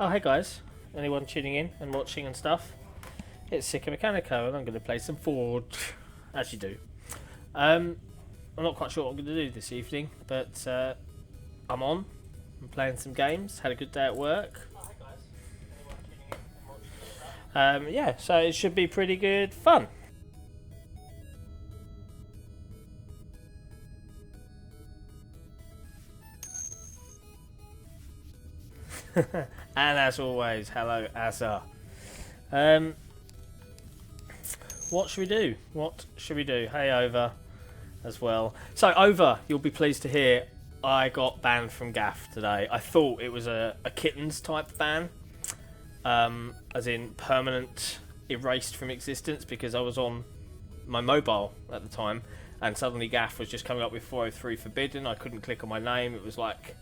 Oh, hey guys. Anyone tuning in and watching and stuff? It's Sicko Mechanico and I'm going to play some Forge, as you do. I'm not quite sure what I'm going to do this evening, but I'm on. I'm playing some games. Had a good day at work. Oh, hey guys. Anyone tuning in and watching and stuff? Yeah, so it should be pretty good fun. And as always, hello Asa. What should we do? What should we do? Hey Over as well. So Over, you'll be pleased to hear I got banned from Gaff today. I thought it was a kittens type ban, as in permanent erased from existence, because I was on my mobile at the time and suddenly Gaff was just coming up with 403 forbidden. I couldn't click on my name. It was like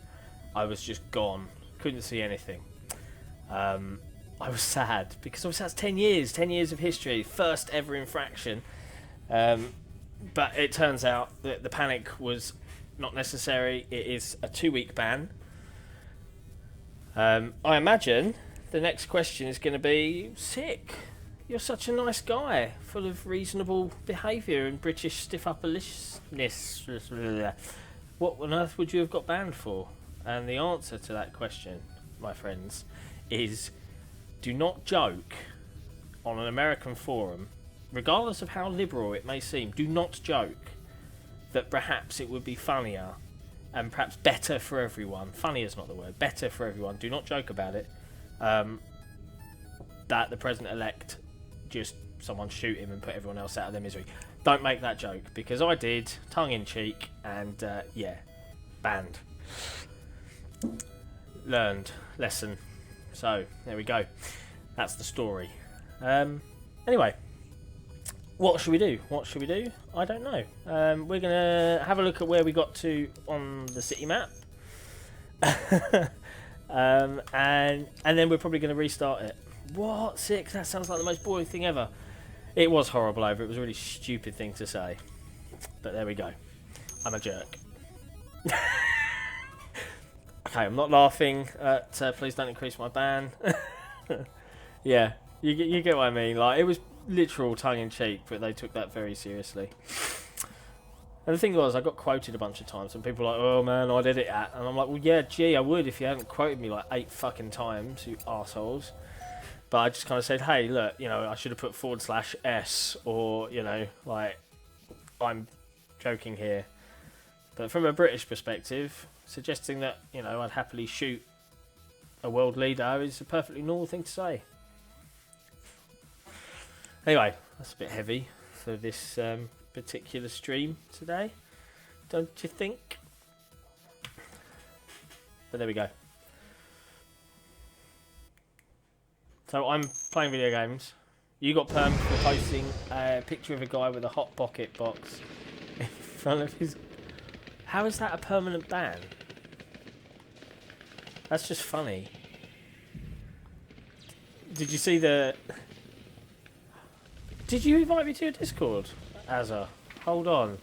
I was just gone. Couldn't see anything. I was sad because obviously that's 10 years of history, first ever infraction. But it turns out that the panic was not necessary. It is a 2-week ban. I imagine the next question is going to be, Sick, you're such a nice guy, full of reasonable behaviour and British stiff upper-ness. What on earth would you have got banned for? And the answer to that question, my friends, is do not joke on an American forum, regardless of how liberal it may seem, do not joke that perhaps it would be funnier and perhaps better for everyone. Funny is not the word, better for everyone. Do not joke about it. That the president-elect just someone shoot him and put everyone else out of their misery. Don't make that joke, because I did, tongue-in-cheek, and yeah, banned. Learned lesson. So there we go. That's the story. Anyway, what should we do? What should we do? I don't know. We're gonna have a look at where we got to on the city map, and then we're probably gonna restart it. What? Sick? That sounds like the most boring thing ever. It was horrible over. It was a really stupid thing to say, but there we go. I'm a jerk. Okay, I'm not laughing at please don't increase my ban. Yeah, you get what I mean. Like, it was literal tongue-in-cheek, but they took that very seriously. And the thing was, I got quoted a bunch of times, and people were like, oh man, I'd edit that. And I'm like, well, yeah, gee, I would if you hadn't quoted me like 8 fucking times, you arseholes. But I just kind of said, hey, look, you know, I should have put /s, or, you know, like, I'm joking here. But from a British perspective, suggesting that, you know, I'd happily shoot a world leader is a perfectly normal thing to say. Anyway, that's a bit heavy for this particular stream today, don't you think? But there we go. So I'm playing video games. You got permed for posting a picture of a guy with a Hot Pocket box in front of his... How is that a permanent ban? That's just funny. Did you see the... Did you invite me to your Discord, Azza? Hold on,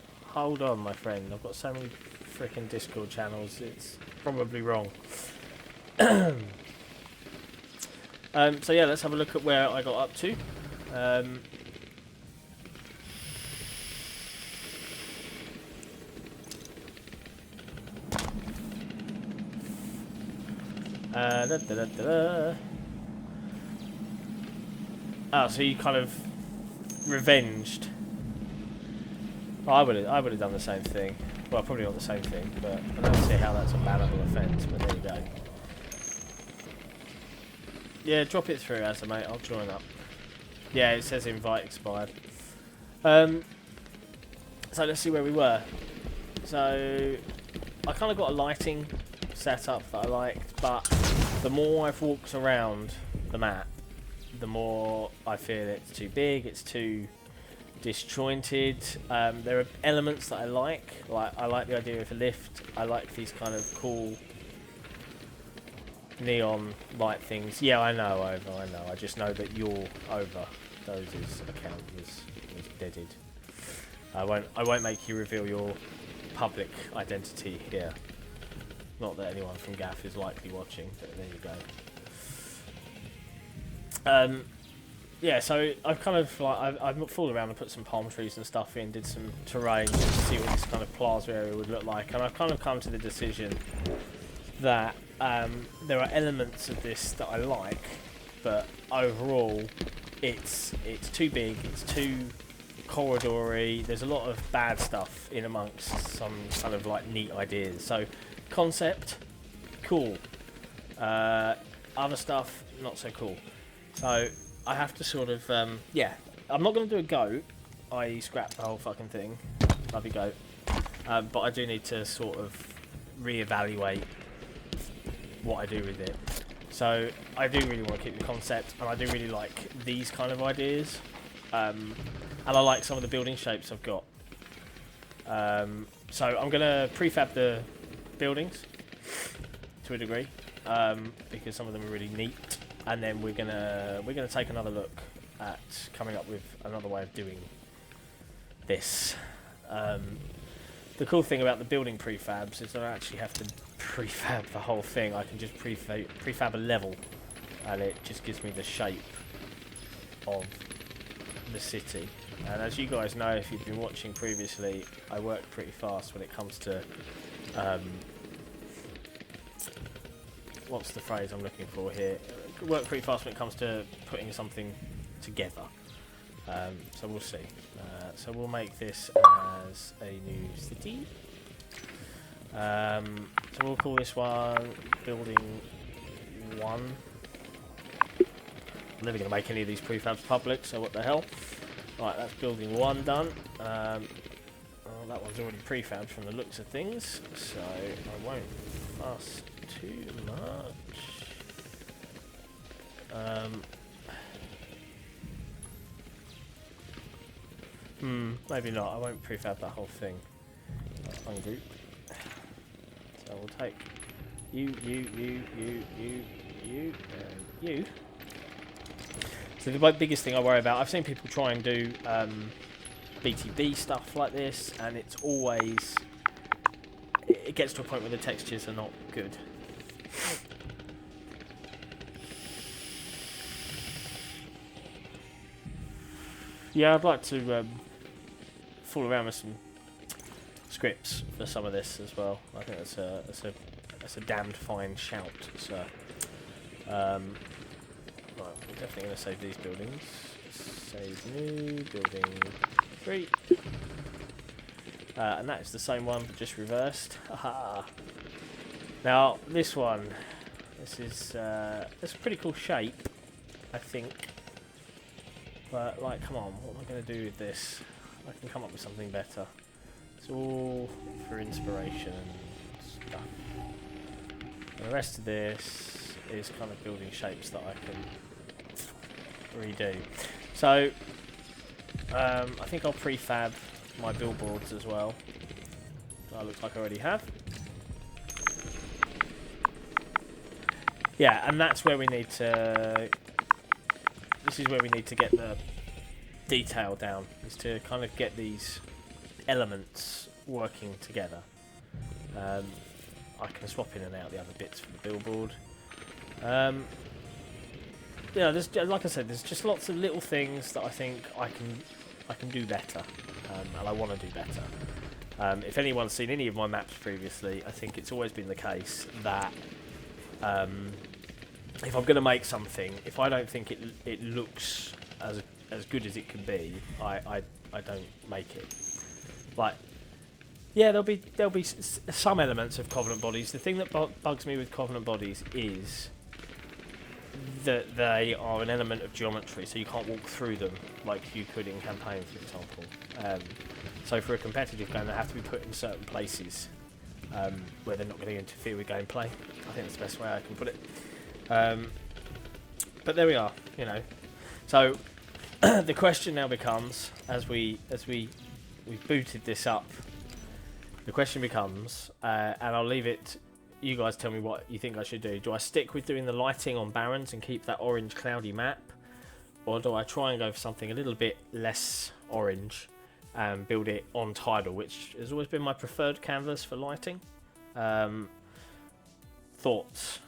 my friend. I've got so many freaking Discord channels, it's probably wrong. So yeah, let's have a look at where I got up to. Oh, so you kind of revenged. Well, I would have done the same thing. Well, probably not the same thing, but I don't see how that's a bannable offence. But there you go. Yeah, drop it through, Asa, mate. I'll join up. Yeah, it says invite expired. So let's see where we were. So I kind of got a lighting setup that I liked, but the more I've walked around the map, the more I feel it's too big, it's too disjointed. There are elements that I like I like the idea of a lift. I like these kind of cool neon light things. Yeah, I know, Over, I know. I just know that your Over Doze's account was deaded. I won't make you reveal your public identity here. Not that anyone from Gaff is likely watching, but there you go. Yeah, so I've kind of like I've fooled around and put some palm trees and stuff in, did some terrain just to see what this kind of plaza area would look like, and I've kind of come to the decision that there are elements of this that I like, but overall it's too big, it's too corridory. There's a lot of bad stuff in amongst some kind of like neat ideas. So concept, cool. Other stuff, not so cool. So I have to sort of, yeah, I'm not going to do a goat, i.e. scrap the whole fucking thing. Love you, goat. But I do need to sort of reevaluate what I do with it. So I do really want to keep the concept, and I do really like these kind of ideas. And I like some of the building shapes I've got. So I'm going to prefab the buildings to a degree, because some of them are really neat. And then we're gonna take another look at coming up with another way of doing this. The cool thing about the building prefabs is I don't actually have to prefab the whole thing. I can just prefab a level, and it just gives me the shape of the city. And as you guys know, if you've been watching previously, I work pretty fast when it comes to what's the phrase I'm looking for here? Work pretty fast when it comes to putting something together. So we'll see. So we'll make this as a new city. So we'll call this one Building 1. I'm never going to make any of these prefabs public, so what the hell. Right, that's Building 1 done. Well, that one's already prefabbed from the looks of things, so I won't fuss too much. Maybe not. I won't prefab that whole thing. That's ungroup. So we'll take you, and you. So the biggest thing I worry about, I've seen people try and do BTB stuff like this, and it's always, it gets to a point where the textures are not good. Yeah, I'd like to fool around with some scripts for some of this as well. I think that's a damned fine shout. So, right, we're definitely going to save these buildings. Save new building 3, and that is the same one, just reversed. Haha. Now this one, this is it's a pretty cool shape, I think. But, like, come on, what am I going to do with this? I can come up with something better. It's all for inspiration and stuff. And the rest of this is kind of building shapes that I can redo. So, I think I'll prefab my billboards as well. That looks like I already have. Yeah, and that's where we need to... This is where we need to get the detail down, is to kind of get these elements working together. I can swap in and out the other bits for the billboard. Yeah, there's, like I said, there's just lots of little things that I think I can do better, and I want to do better. If anyone's seen any of my maps previously, I think it's always been the case that if I'm going to make something, if I don't think it looks as good as it can be, I don't make it. Like, yeah, there'll be some elements of Covenant bodies. The thing that bugs me with Covenant bodies is that they are an element of geometry, so you can't walk through them like you could in campaign, for example. So for a competitive game, they have to be put in certain places where they're not going to interfere with gameplay. I think that's the best way I can put it. But there we are, you know. So the question now becomes, as we've booted this up, the question becomes, and I'll leave it. You guys tell me what you think I should do. Do I stick with doing the lighting on Barrens and keep that orange cloudy map, or do I try and go for something a little bit less orange and build it on Tidal, which has always been my preferred canvas for lighting? Thoughts?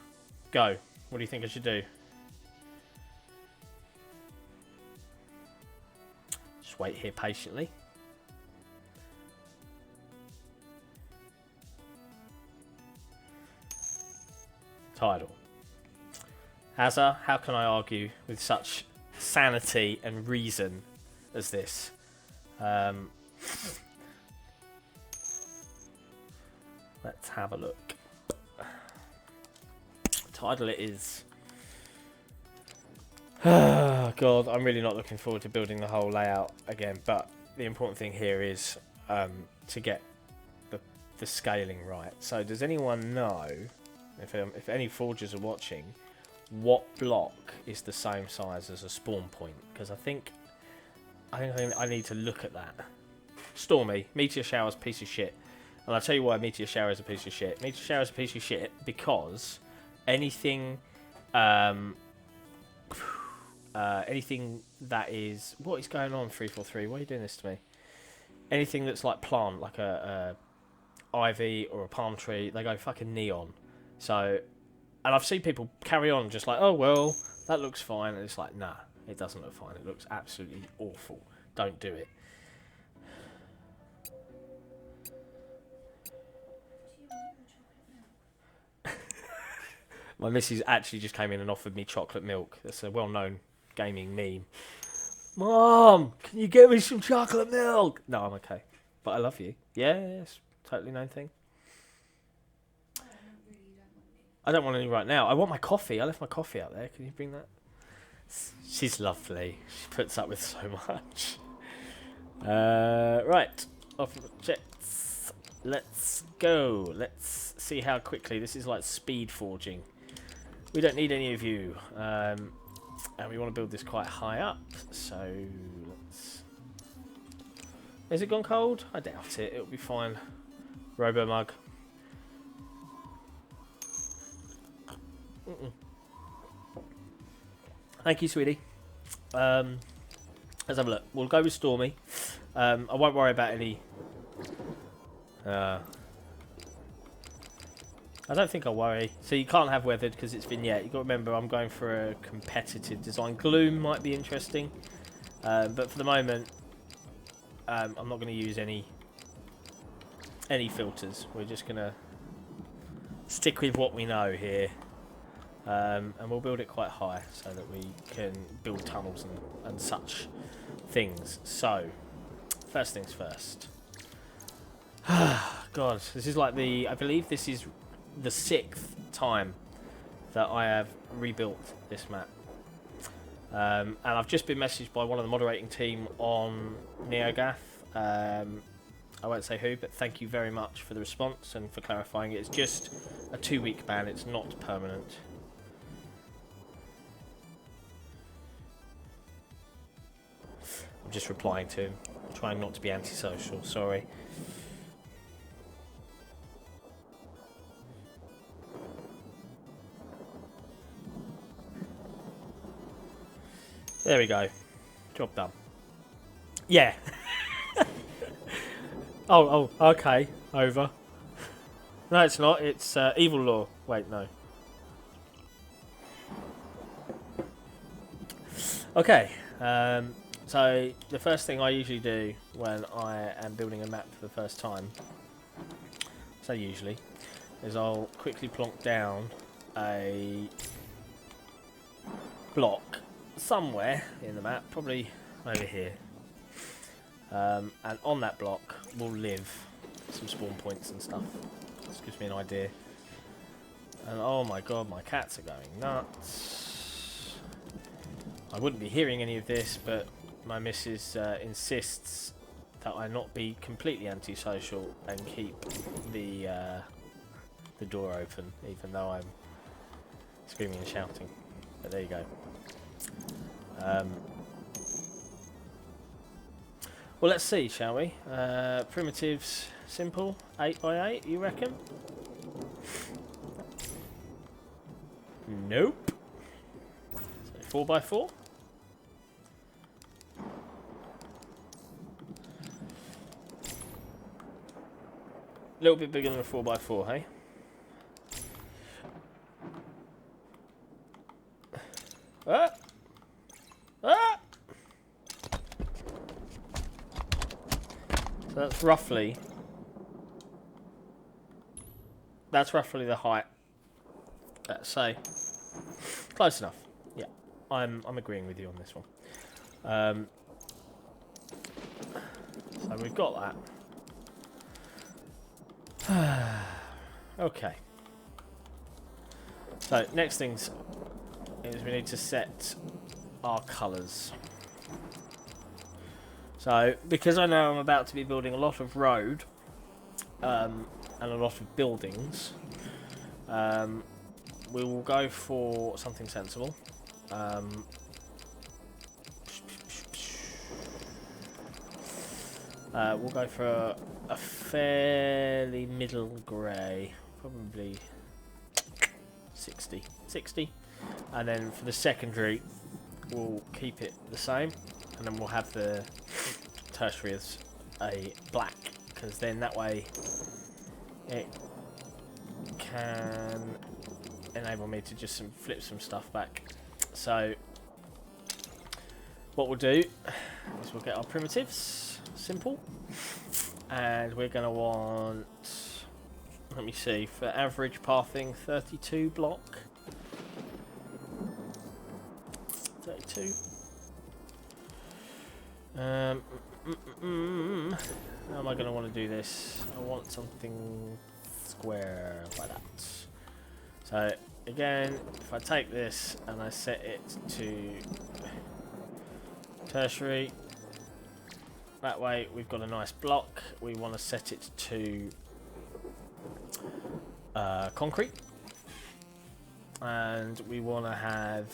Go. What do you think I should do? wait here patiently. Tidal. Hazza, how can I argue with such sanity and reason as this? Let's have a look. Tidal it is. Oh god, I'm really not looking forward to building the whole layout again, but the important thing here is to get the scaling right. So does anyone know, if any forgers are watching, what block is the same size as a spawn point? Because I think I need to look at that. Stormy, meteor shower's a piece of shit. And I'll tell you why meteor shower is a piece of shit. Meteor shower is a piece of shit because anything anything that is... What is going on, 343? Why are you doing this to me? Anything that's like plant, like a ivy or a palm tree, they go fucking neon. So, and I've seen people carry on just like, oh, well, that looks fine. And it's like, nah, it doesn't look fine. It looks absolutely awful. Don't do it. My missus actually just came in and offered me chocolate milk. That's a well-known gaming meme. Mom, can you get me some chocolate milk? No, I'm okay. But I love you. Yes, totally known thing. I don't want any right now. I want my coffee. I left my coffee out there. Can you bring that? She's lovely. She puts up with so much. Right. Off the jets. Let's go. Let's see how quickly. This is like speed forging. We don't need any of you. And we want to build this quite high up. So let's... Is it gone cold? I doubt it. It'll be fine. Robo mug. Thank you, sweetie. Let's have a look. We'll go with Stormy. I won't worry about any... I don't think I'll worry. So you can't have weathered because it's vignette. You've got to remember I'm going for a competitive design. Gloom might be interesting. But for the moment, I'm not going to use any filters. We're just going to stick with what we know here. And we'll build it quite high so that we can build tunnels and such things. So, first things first. God, this is like I believe this is the 6th time that I have rebuilt this map. And I've just been messaged by one of the moderating team on NeoGAF. I won't say who, but thank you very much for the response and for clarifying it. It's just a 2-week ban, it's not permanent. I'm just replying to him, trying not to be antisocial, sorry. There we go. Job done. Yeah. oh, okay. Over. No, it's not. It's evil law. Wait, no. Okay. So the first thing I usually do when I am building a map for the first time, so usually, is I'll quickly plonk down a block somewhere in the map, probably over here. And on that block will live some spawn points and stuff. This gives me an idea. And oh my god, my cats are going nuts. I wouldn't be hearing any of this, but my missus insists that I not be completely antisocial and keep the door open, even though I'm screaming and shouting. But there you go. Well, let's see, shall we? Primitives, simple, 8x8, you reckon? Nope. So 4x4. A little bit bigger than a 4x4, hey? Ah! Ah! So that's roughly the height. Let's say close enough. Yeah, I'm agreeing with you on this one. So we've got that. Okay. So next things is we need to set our colours. So because I know I'm about to be building a lot of road and a lot of buildings, we will go for something sensible. We'll go for a fairly middle grey, probably 60, and then for the secondary we'll keep it the same, and then we'll have the tertiary as a black, because then that way it can enable me to just flip some stuff back. So what we'll do is we'll get our primitives, simple, and we're going to want, let me see, for average pathing 32 block. 32. How am I going to want to do this? I want something square like that. So again, if I take this and I set it to tertiary, that way we've got a nice block. We want to set it to concrete, and we want to have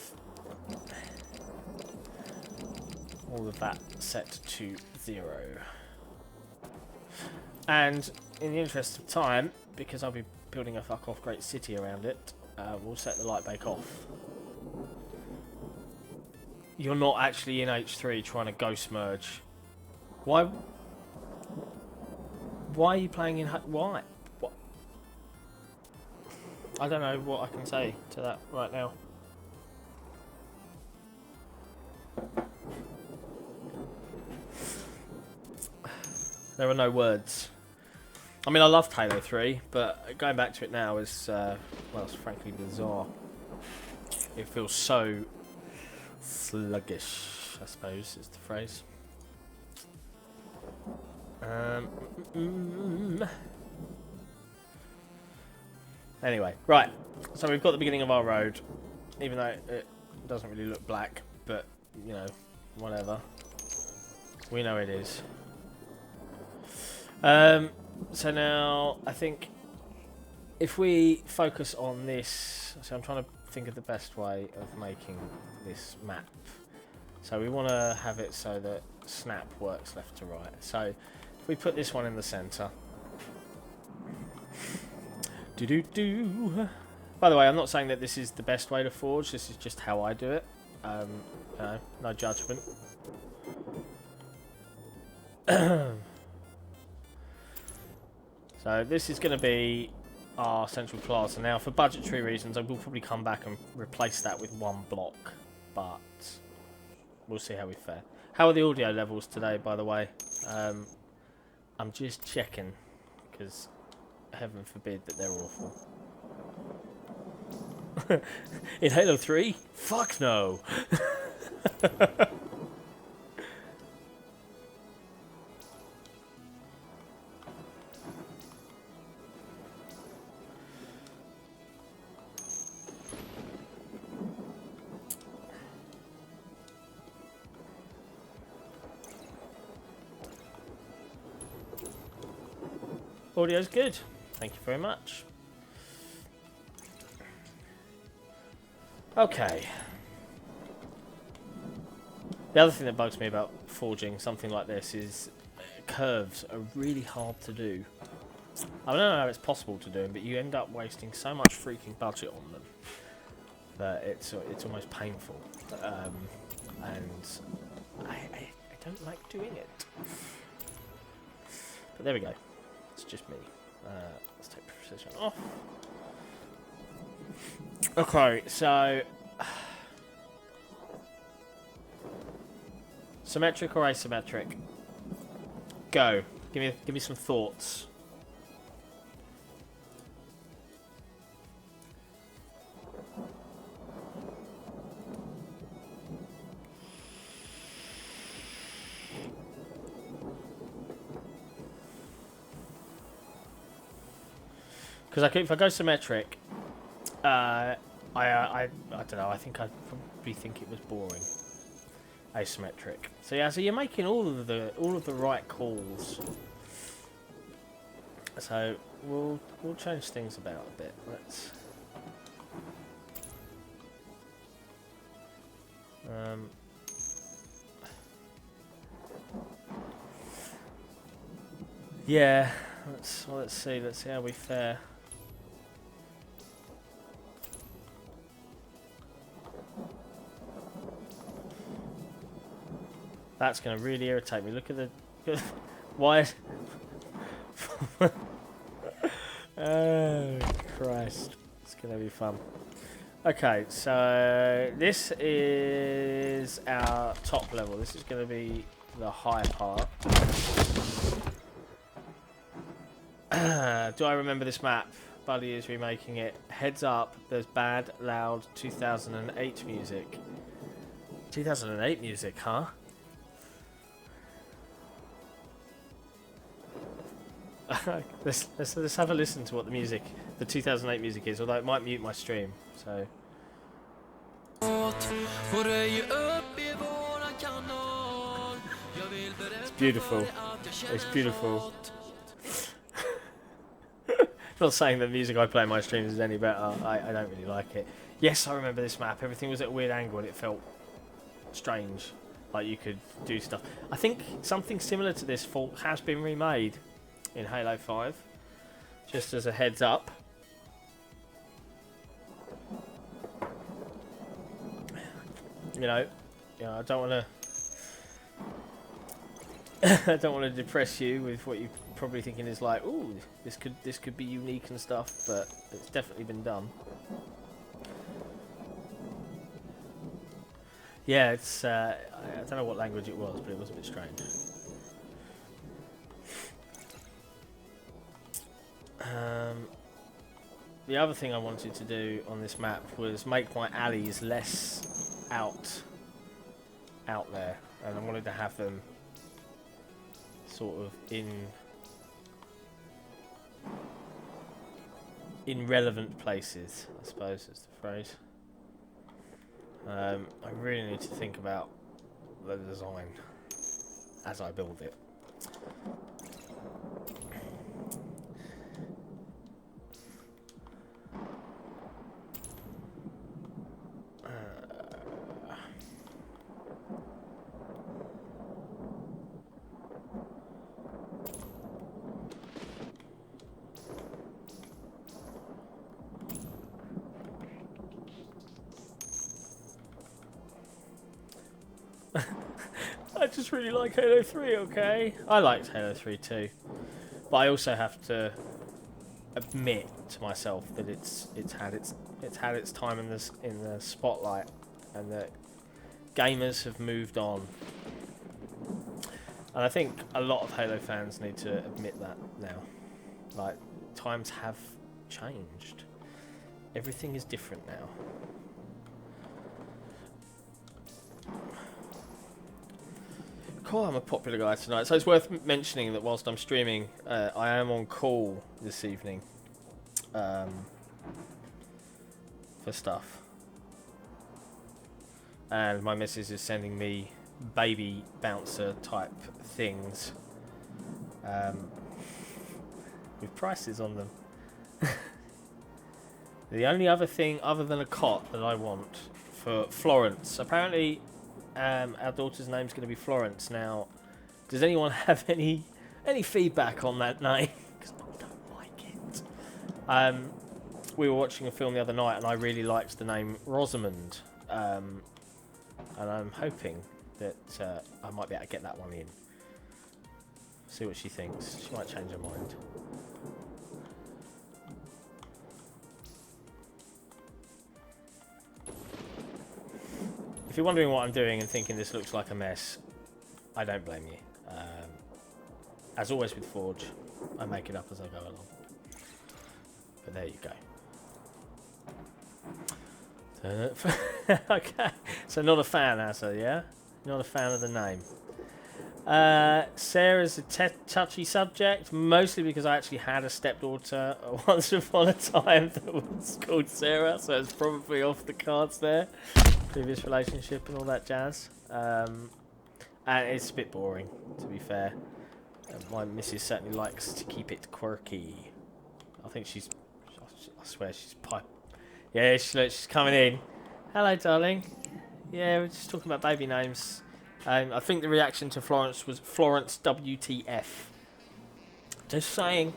all of that set to 0. And in the interest of time, because I'll be building a fuck off great city around it, we'll set the light bake off. You're not actually in H3 trying to ghost merge. Why are you playing in... Why? What? I don't know what I can say to that right now. There are no words. I mean, I loved Halo 3, but going back to it now is, well, it's frankly bizarre. It feels so sluggish, I suppose, is the phrase. Anyway, right. So we've got the beginning of our road, even though it doesn't really look black, but, you know, whatever. We know it is. So now, I think if we focus on this, so I'm trying to think of the best way of making this map. So we want to have it so that snap works left to right. So if we put this one in the centre. By the way, I'm not saying that this is the best way to forge, this is just how I do it. You know, no judgment. So this is going to be our central plaza. Now, for budgetary reasons, I will probably come back and replace that with one block, but we'll see how we fare. How are the audio levels today, by the way? I'm just checking, because heaven forbid that they're awful. In Halo 3? Fuck no! Audio's good. Thank you very much. Okay. The other thing that bugs me about forging something like this is curves are really hard to do. I don't know how it's possible to do them, but you end up wasting so much freaking budget on them that it's almost painful. And I don't like doing it. But there we go. It's just me. Let's take precision off. Okay, so symmetric or asymmetric? Go. Give me some thoughts. Because if I go symmetric, I don't know. I think I'd probably think it was boring. Asymmetric. So yeah, so you're making all of the right calls. So we'll change things about a bit. Let's. Yeah. Let's see. Let's see how we fare. That's going to really irritate me. Look at the... Why? Oh, Christ. It's going to be fun. Okay, so this is our top level. This is going to be the high part. Do I remember this map? Buddy is remaking it. Heads up, there's bad, loud 2008 music. 2008 music, huh? Let's have a listen to what the 2008 music is, although it might mute my stream, so... It's beautiful. It's beautiful. Not saying that the music I play in my streams is any better. I don't really like it. Yes, I remember this map. Everything was at a weird angle and it felt strange. Like you could do stuff. I think something similar to this fault has been remade in Halo 5. Just as a heads up. You know, I don't want to I don't want to depress you with what you're probably thinking is like, ooh, this could be unique and stuff, but it's definitely been done. Yeah, it's I don't know what language it was, but it was a bit strange. The other thing I wanted to do on this map was make my alleys less out there, and I wanted to have them sort of in relevant places, I suppose is the phrase. I really need to think about the design as I build it. I just really like Halo 3, okay? I liked Halo 3 too. But I also have to admit to myself that it's had its time in the spotlight, and that gamers have moved on. And I think a lot of Halo fans need to admit that now. Like, times have changed. Everything is different now. Cool, I'm a popular guy tonight, so it's worth mentioning that whilst I'm streaming, I am on call this evening for stuff, and my missus is sending me baby bouncer type things with prices on them. The only other thing other than a cot that I want for Florence, apparently. Our daughter's name's going to be Florence. Now, does anyone have any feedback on that name? Because I don't like it. We were watching a film the other night, and I really liked the name Rosamund. And I'm hoping that I might be able to get that one in. See what she thinks. She might change her mind. If you're wondering what I'm doing and thinking this looks like a mess, I don't blame you. As always with Forge, I make it up as I go along. But there you go. Okay, so not a fan, Asa, yeah? Not a fan of the name. Sarah's a touchy subject, mostly because I actually had a stepdaughter once upon a time that was called Sarah, so it's probably off the cards there. Previous relationship and all that jazz. And it's a bit boring, to be fair. My missus certainly likes to keep it quirky. I think she's... I swear she's pipe. Yeah, she's coming in. Hello, darling. Yeah, we're just talking about baby names. I think the reaction to Florence was Florence WTF. Just saying.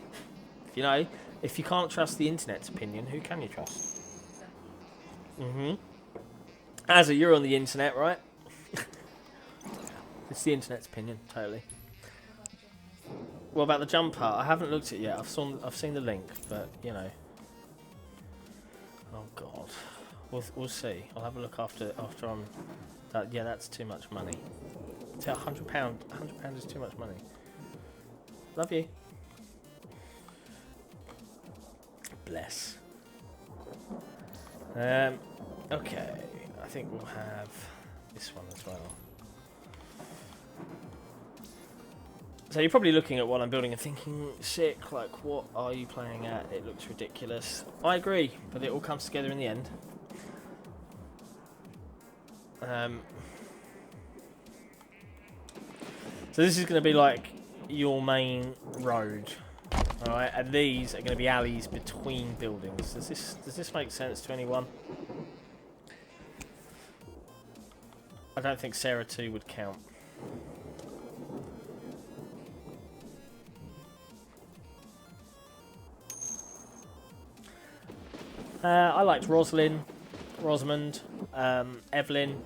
You know, if you can't trust the internet's opinion, who can you trust? Asa, you're on the internet, right? It's the internet's opinion, totally. What about the jumper? I haven't looked at it yet. I've seen the link, but you know. Oh God, we'll see. I'll have a look after I'm. Yeah, that's too much money. It's £100. £100 is too much money. Love you. Bless. Okay, I think we'll have this one as well. So you're probably looking at what I'm building and thinking, sick, like, what are you playing at? It looks ridiculous. I agree, but it all comes together in the end. So this is going to be like your main road, alright? And these are going to be alleys between buildings. Does this make sense to anyone? I don't think Sarah 2 would count. I liked Rosamund, Evelyn.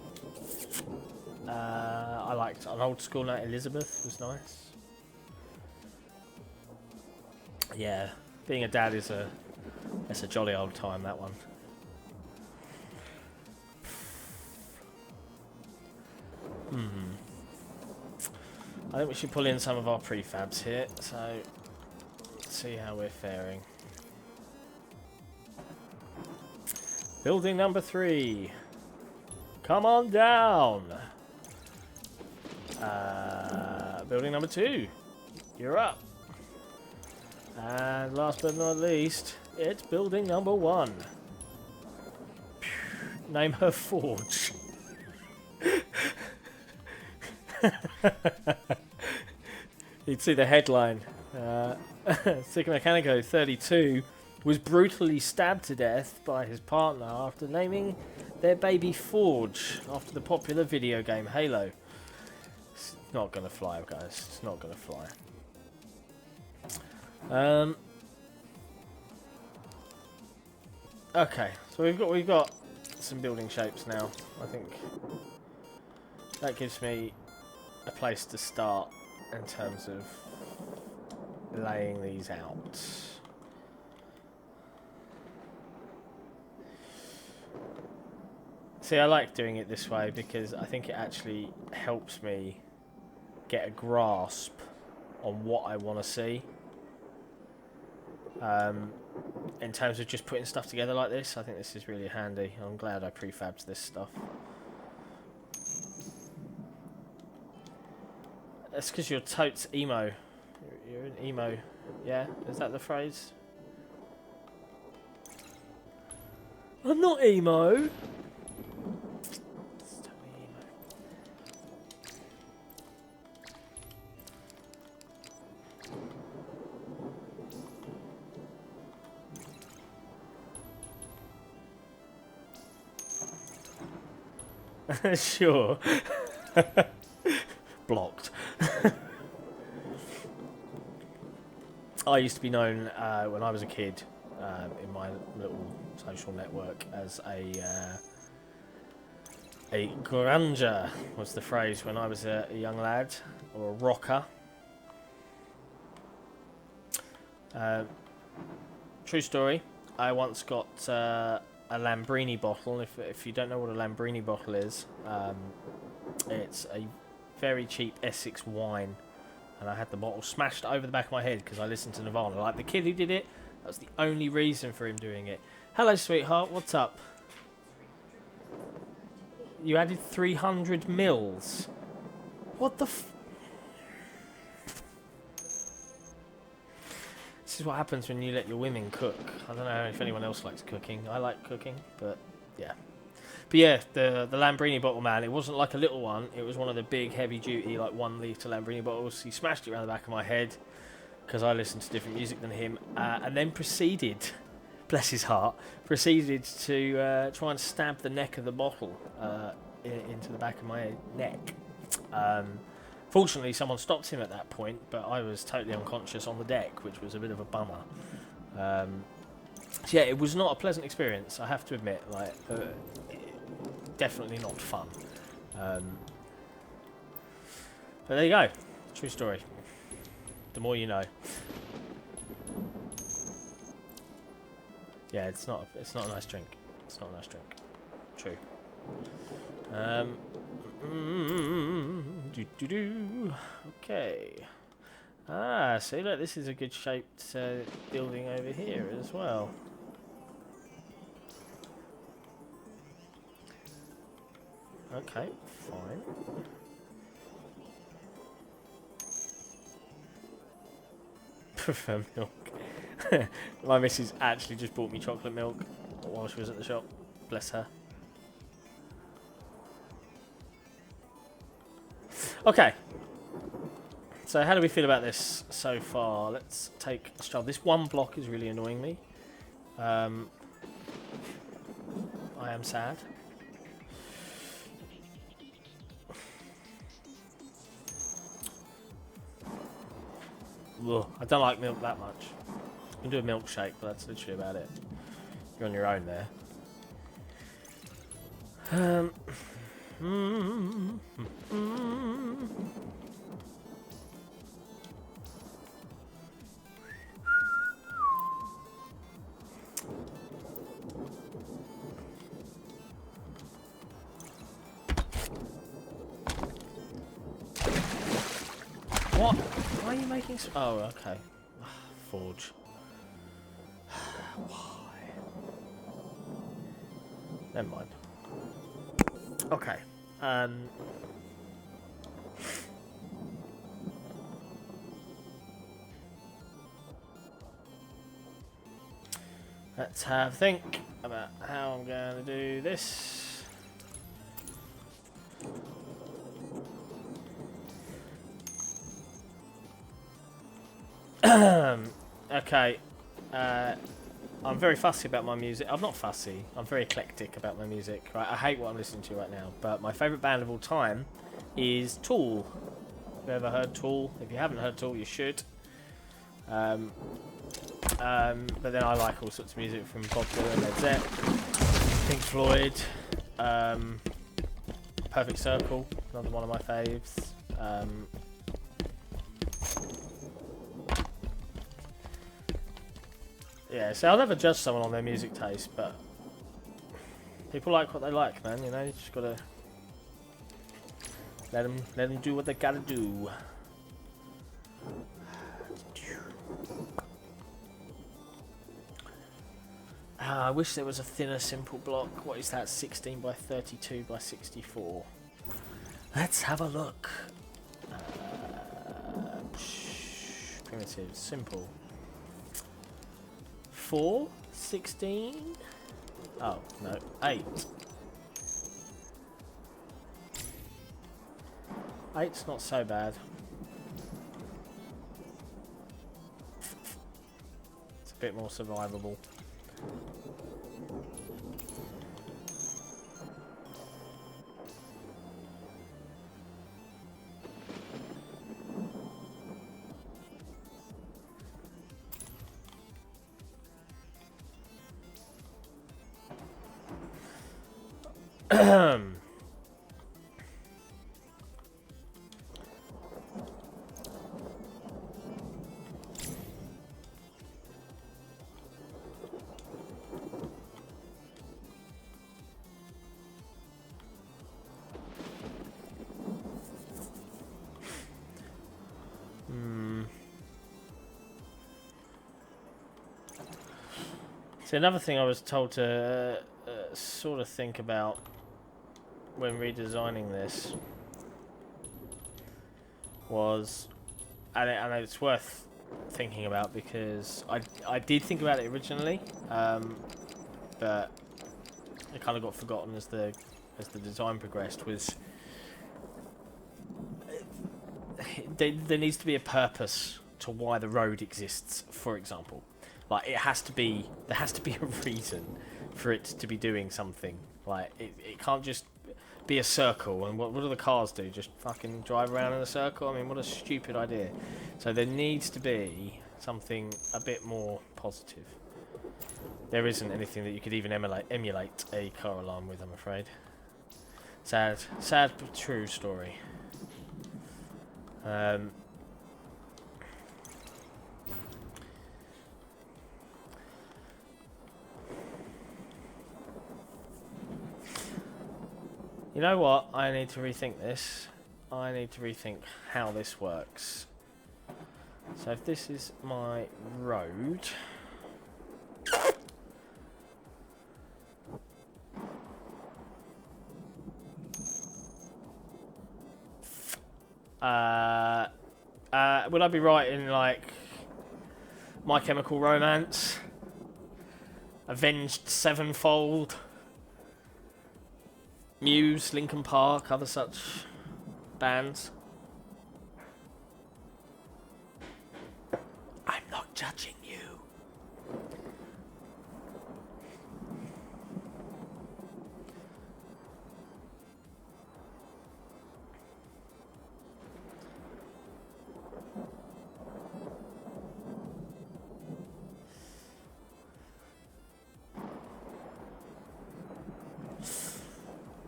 I liked an old school name. Elizabeth was nice. Yeah, being a dad it's a jolly old time, that one. I think we should pull in some of our prefabs here, so see how we're faring. Building number 3. Come on down. Building number 2. You're up. And last but not least, it's building number 1. Name her Forge. You'd see the headline. Sick Mechanico 32 was brutally stabbed to death by his partner after naming their baby Forge after the popular video game Halo. It's not gonna fly, guys. It's not gonna fly. Okay, so we've got some building shapes now. I think that gives me a place to start in terms of laying these out. See, I like doing it this way because I think it actually helps me get a grasp on what I want to see. In terms of just putting stuff together like this, I think this is really handy. I'm glad I prefabbed this stuff. That's because you're totes emo. You're an emo. Yeah? Is that the phrase? I'm not emo. It's totally emo. Sure. Blocked. I used to be known when I was a kid in my little social network as a granger was the phrase when I was a young lad, or a rocker. True story. I once got a Lambrini bottle. If you don't know what a Lambrini bottle is, it's a very cheap Essex wine and I had the bottle smashed over the back of my head because I listened to Nirvana. Like the kid who did it, that was the only reason for him doing it. Hello, sweetheart. What's up? You added 300 mils. What the f... This is what happens when you let your women cook. I don't know if anyone else likes cooking. I like cooking, but yeah. But yeah, the Lambrini bottle, man, it wasn't like a little one. It was one of the big, heavy-duty, like 1 litre Lambrini bottles. He smashed it around the back of my head because I listened to different music than him, and then proceeded, bless his heart, proceeded to try and stab the neck of the bottle into the back of my neck. Fortunately, someone stopped him at that point, but I was totally unconscious on the deck, which was a bit of a bummer. So yeah, it was not a pleasant experience, I have to admit. Like, definitely not fun. But there you go. True story. The more you know. Yeah, it's not a nice drink. It's not a nice drink. True. Okay. See, look, this is a good shaped building over here as well. Okay, fine. Prefer milk. My missus actually just bought me chocolate milk while she was at the shop. Bless her. Okay. So how do we feel about this so far? Let's take a stroll. This one block is really annoying me. I am sad. Ugh, I don't like milk that much. You can do a milkshake, but that's literally about it. You're on your own there. What? Why are you making... Oh, okay. Forge. Why? Never mind. Okay. Let's have a think about how I'm going to do this. Okay. I'm very fussy about my music. I'm not fussy. I'm very eclectic about my music. Right? I hate what I'm listening to right now. But my favourite band of all time is Tool. Have you ever heard Tool? If you haven't heard Tool, you should. But then I like all sorts of music from Bob Dylan, Led Zeppelin, Pink Floyd, Perfect Circle, another one of my faves. Yeah, so I'll never judge someone on their music taste, but people like what they like, man. You know, you just gotta let them do what they gotta do. I wish there was a thinner, simple block. What is that? 16 by 32 by 64. Let's have a look. Primitive, simple. 4, 16. Oh no, 8. 8's not so bad. It's a bit more survivable. So another thing I was told to sort of think about when redesigning this was, and it's worth thinking about because I did think about it originally, but it kind of got forgotten as the design progressed. Was there needs to be a purpose to why the road exists, for example. Like there has to be a reason for it to be doing something. Like it can't just be a circle. And what do the cars do? Just fucking drive around in a circle? I mean, what a stupid idea. So there needs to be something a bit more positive. There isn't anything that you could even emulate a car alarm with, I'm afraid. Sad but true story. You know what? I need to rethink this. I need to rethink how this works. So if this is my road... would I be right in, like, My Chemical Romance? Avenged Sevenfold? Muse, Linkin Park, other such bands? I'm not judging you.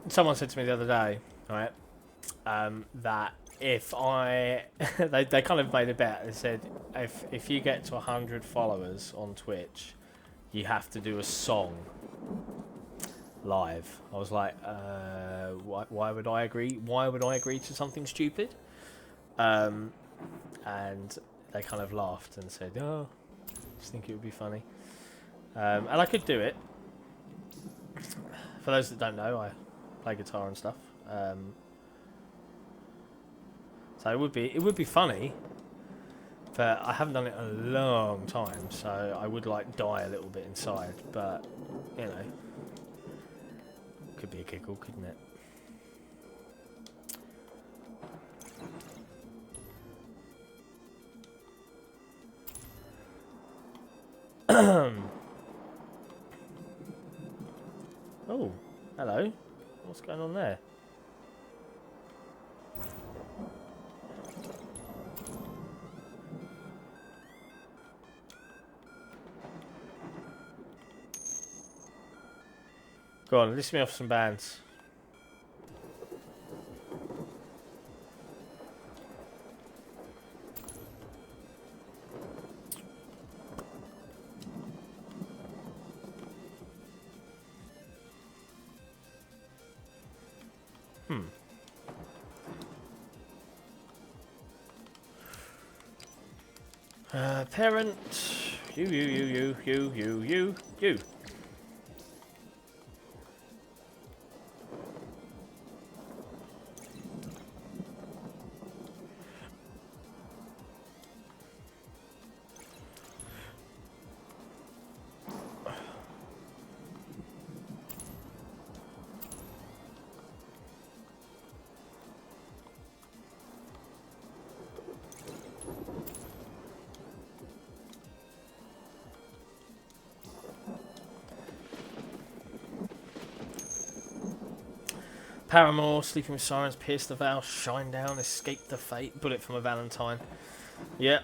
Someone said to me the other day, right, that if I... they kind of made a bet. They said, if you get to 100 followers on Twitch, you have to do a song live. I was like, why would I agree? Why would I agree to something stupid? And they kind of laughed and said, oh, I just think it would be funny. And I could do it. For those that don't know, I play guitar and stuff, so it would be funny, but I haven't done it in a long time, so I would like die a little bit inside, but you know, could be a giggle, couldn't it? Oh, hello. What's going on there? Go on, list me off some bands. Parent, you. Paramore, Sleeping with Sirens, Pierce the Veil, Shine Down, Escape the Fate, Bullet from a Valentine. Yeah.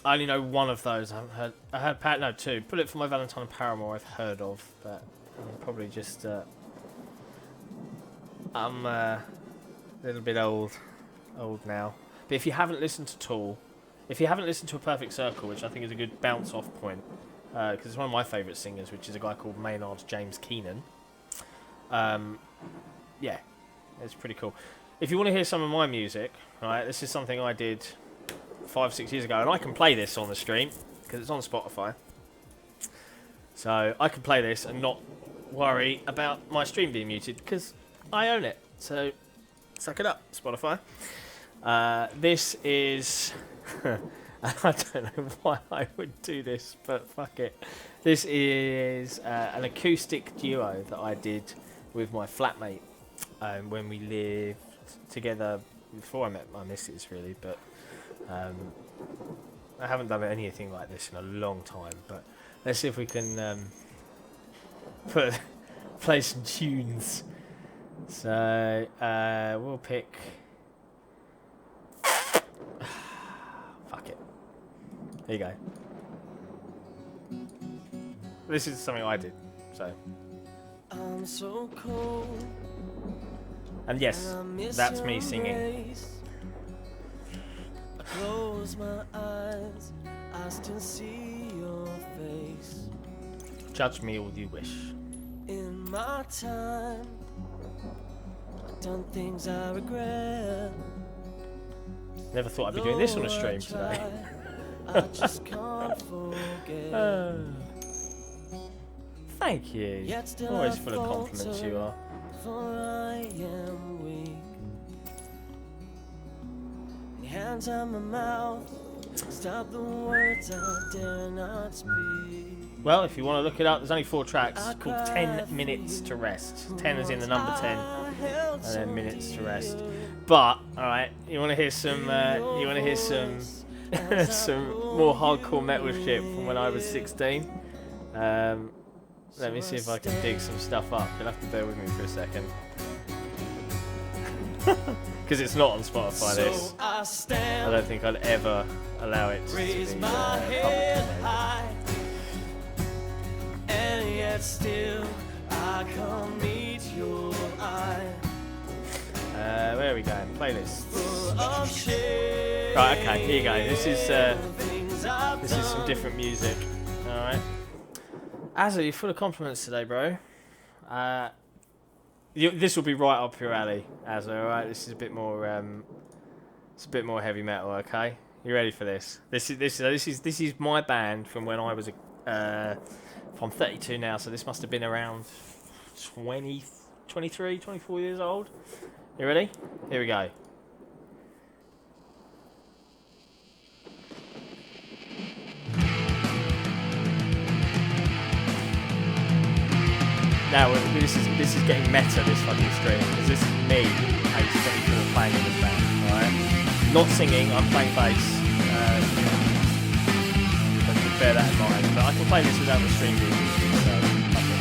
I only know one of those. I haven't heard. I heard two. Bullet for My Valentine and Paramore I've heard of, but I'm probably just I'm a little bit old now. But if you haven't listened to Tool, if you haven't listened to A Perfect Circle, which I think is a good bounce off point, because it's one of my favourite singers, which is a guy called Maynard James Keenan. Yeah, it's pretty cool. If you want to hear some of my music, right, this is something I did 5-6 years ago, and I can play this on the stream because it's on Spotify. So I can play this and not worry about my stream being muted because I own it. So suck it up, Spotify. This is... I don't know why I would do this, but fuck it. This is an acoustic duo that I did with my flatmate when we lived together before I met my missus, really. But I haven't done anything like this in a long time. But let's see if we can play some tunes. So we'll pick... Fuck it. There you go. This is something I did, so. I'm so cold. And yes, that's me singing. I close my eyes, I still see your face. Judge me all you wish. In my time, I've done things I regret. Never thought I'd be doing this on a stream today. I just can't forget. Thank you. Always full of compliments you are. For I am weak. Hands on my mouth. Stop the words I dare not speak. Well, if you want to look it up, there's only 4 tracks. It's called 10 Minutes to Rest. 10 is in the number 10, and then minutes to rest. But all right, you want to hear some? You want to hear some? Some more hardcore metal shit from when I was 16. Let me see if I can dig some stuff up. You'll have to bear with me for a second. Because it's not on Spotify, this. I don't think I'd ever allow it to be public. And yet still I can't meet your eye. Where are we going? Playlists. Right, okay, here you go. This is some different music. Alright. Azza, you're full of compliments today, bro. This will be right up your alley, Azza, alright? This is a bit more it's a bit more heavy metal, okay? You ready for this? This is my band from when I was I'm 32 now, so this must have been around 23, 24 years old. You ready? Here we go. Now this is getting meta, this fucking stream, because this is me, age 24, playing in this band. Alright? Not singing, I'm playing bass. But bear that in mind. But I can play this without the stream being music, so fuck it.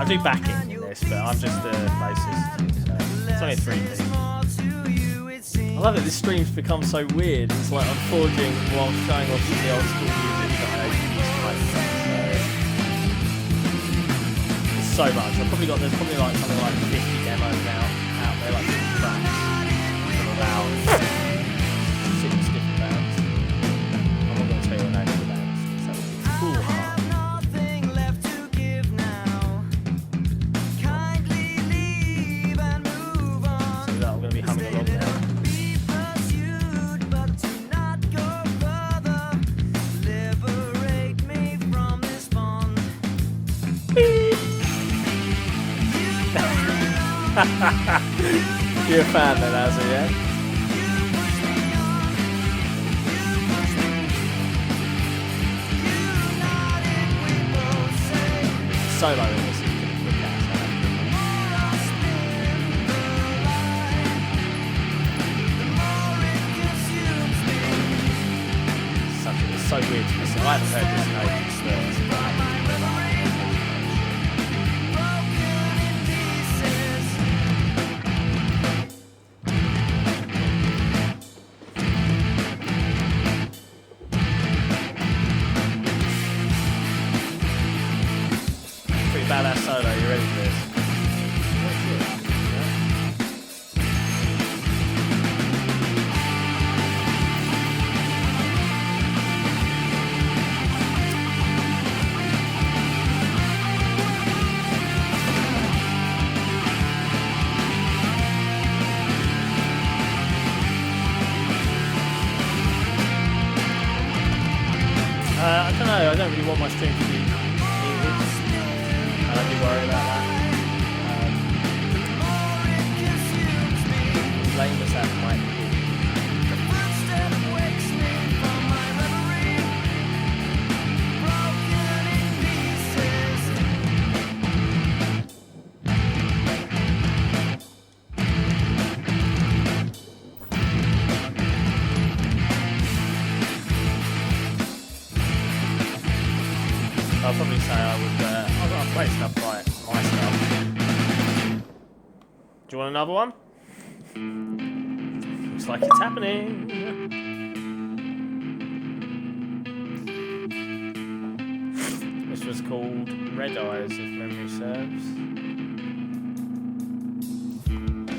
I do backing in this, but I'm just the bassist, so it's only a 3-piece. I love that this stream's become so weird. It's like I'm forging while showing off some of the old school music that I used to play. It's so much. There's probably like something like 50 demos now out there, like 50 tracks from about 6 different bands. I'm not going to tell you the name of the bands. So it's cool. You're a fan then, Azza, yeah? Solo in this is pretty quick It's so weird to listen. I haven't heard this in ages, but badass solo, you ready for this? I don't know. I don't really want my stream to be muted. I don't really worry about that. Blame us that might be. I'll probably say I would. I'll play stuff like my stuff. Do you want another one? Looks like it's happening. This was called Red Eyes, if memory serves.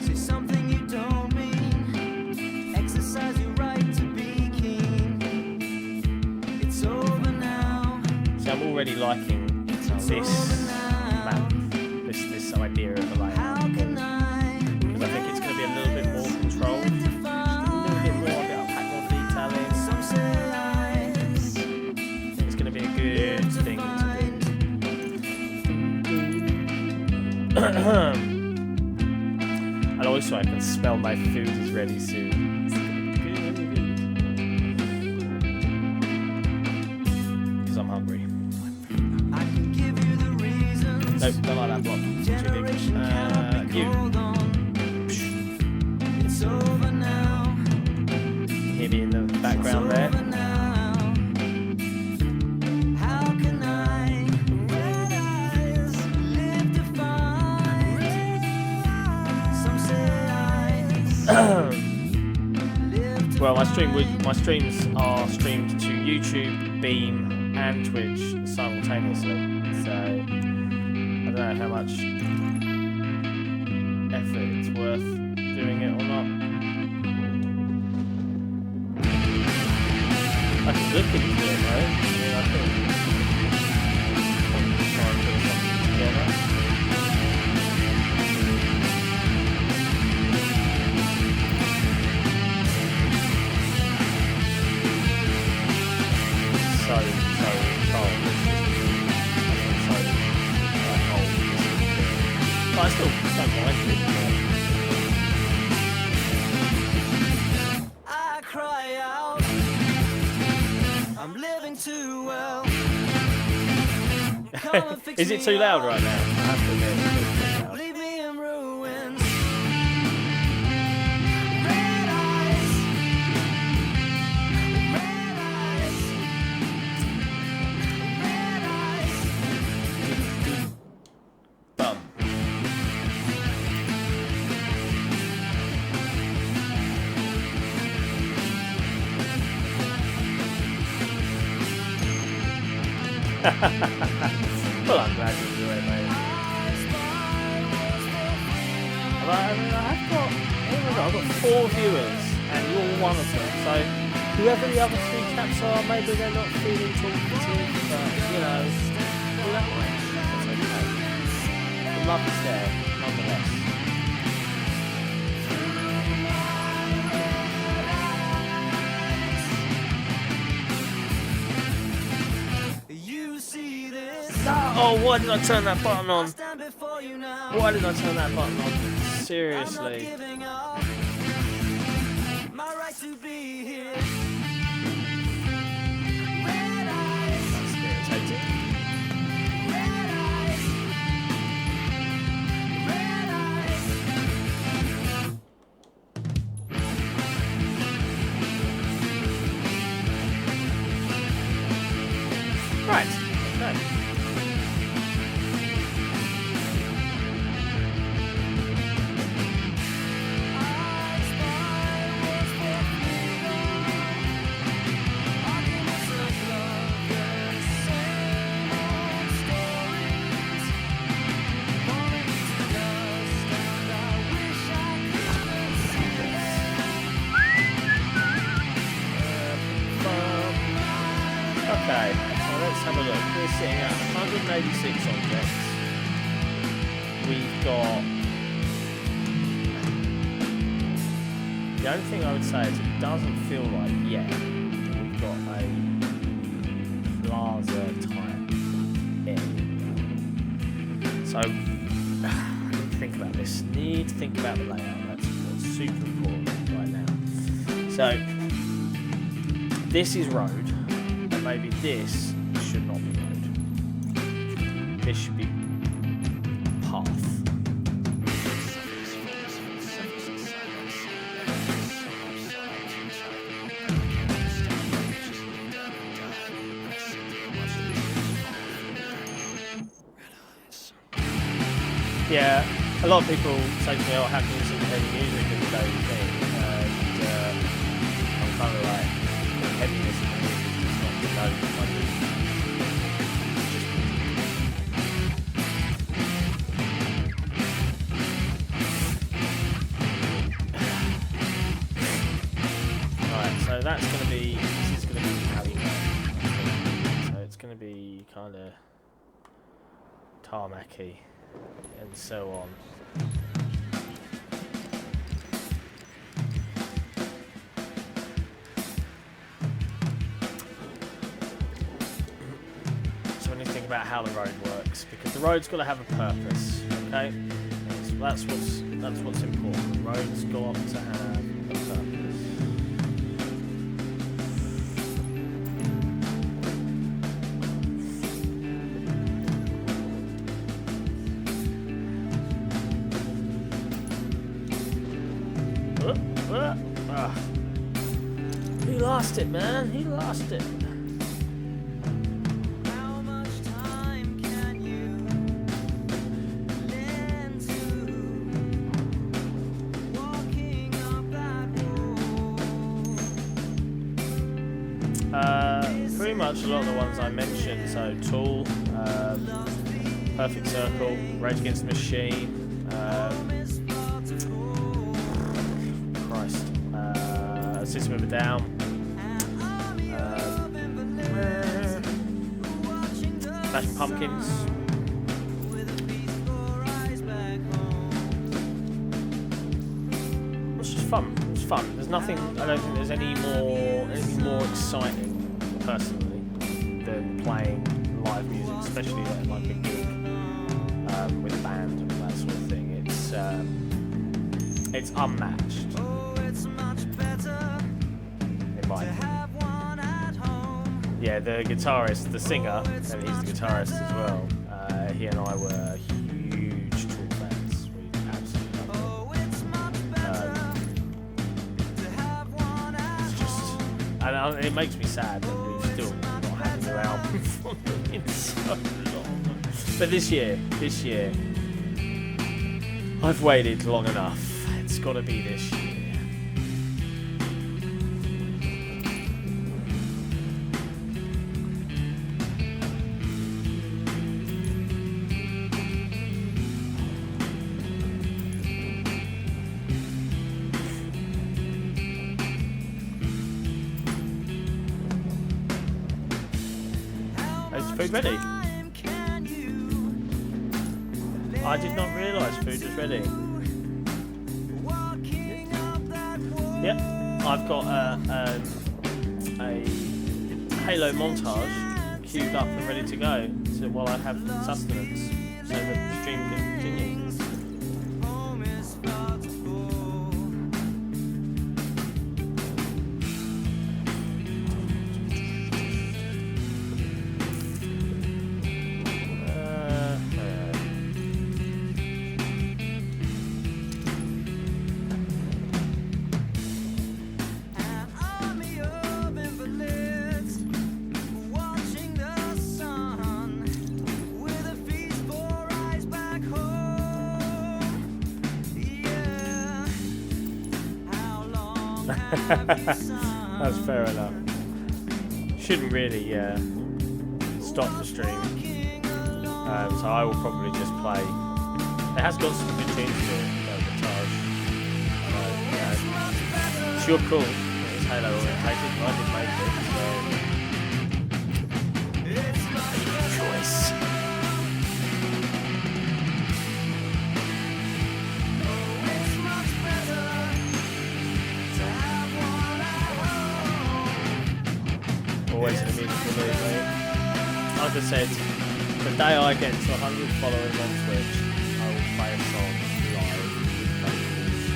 Say something you don't mean. Exercise your right to be king. It's over now. See, I'm already liking this map, this idea of the layout. Because I think it's going to be a little bit more controlled. Just a little bit more, a bit of pack more detailing. I think it's going to be a good thing to do. And also I can smell my food is ready soon. It's going to be good. Because I'm hungry. Nope, don't like that block. Too big. You. Hear me in the background there. Well, my streams are streamed to YouTube, Beam, and Twitch simultaneously. So I don't know how much effort it's worth doing it or not. I can look into it though. I mean, I could try and put something together. So cold. But I still don't mind it. I cry out, I'm living too well. Is it too loud right now? I have to admit, it's too loud. Leave me in ruins. Red eyes. Red eyes. Red eyes. Bum. Well, I'm glad you enjoy it, mate. I've got 4 viewers, and you're one of them. So, whoever the other 3 chaps are, maybe they're not feeling talkative, but you know what? That's okay. The love is there, nonetheless. You see this? Oh, why did I turn that button on? Stand before you now. Why did I turn that button on? I'm not Seriously. giving up. My right to be here. Red eyes. That's irritating. Red eyes. Red eyes. Right. Okay. Okay, so let's have a look. We're sitting at 186 objects. We've got... The only thing I would say is it doesn't feel like yet we've got a plaza type area. So think about this. Need to think about the layout. That's what's super important right now. So this is road, and maybe this should not be road. This should be path. Yeah, a lot of people say to me, "Oh, how can you listen to heavy music in the daily thing?" And I'm kind of like, heavy listening to music is not the no money. Right, so that's going to be. This is going to be how you go. So it's going to be kind of tarmacy. And so on. So we need to think about how the road works, because the road's got to have a purpose. Okay, that's what's important. The road's got to have a purpose. He lost it, man. He lost it. How much time can you lend to walking up that road? Pretty much a lot of the ones I mentioned. So Tool, Perfect Circle, Rage Against the Machine. Christ. System of a Down. Smashing Pumpkins. It's just fun. It's fun. There's nothing. I don't think there's anything more exciting, personally, than playing live music, especially at like a gig with a band and that sort of thing. It's unmatched. In my opinion. Yeah, the guitarist, the singer, and he's the guitarist as well. He and I were huge Tool fans. We absolutely loved it. It's just, and it makes me sad that we've still not had a new album from them in so long. But this year, I've waited long enough. It's got to be this year. Is food ready? I did not realise food was ready. Yep, I've got a Halo montage queued up and ready to go, so while I have sustenance, so that the stream can continue. That's fair enough. Shouldn't really stop the stream, so I will probably just play. It has got some good tunes to it, guitars. It's your call. It's Halo orientated, but I did make it, so your choice. Always in a musical mood, mate. like I said, the day I get to 100 followers on Twitch, I will play a song live with vocals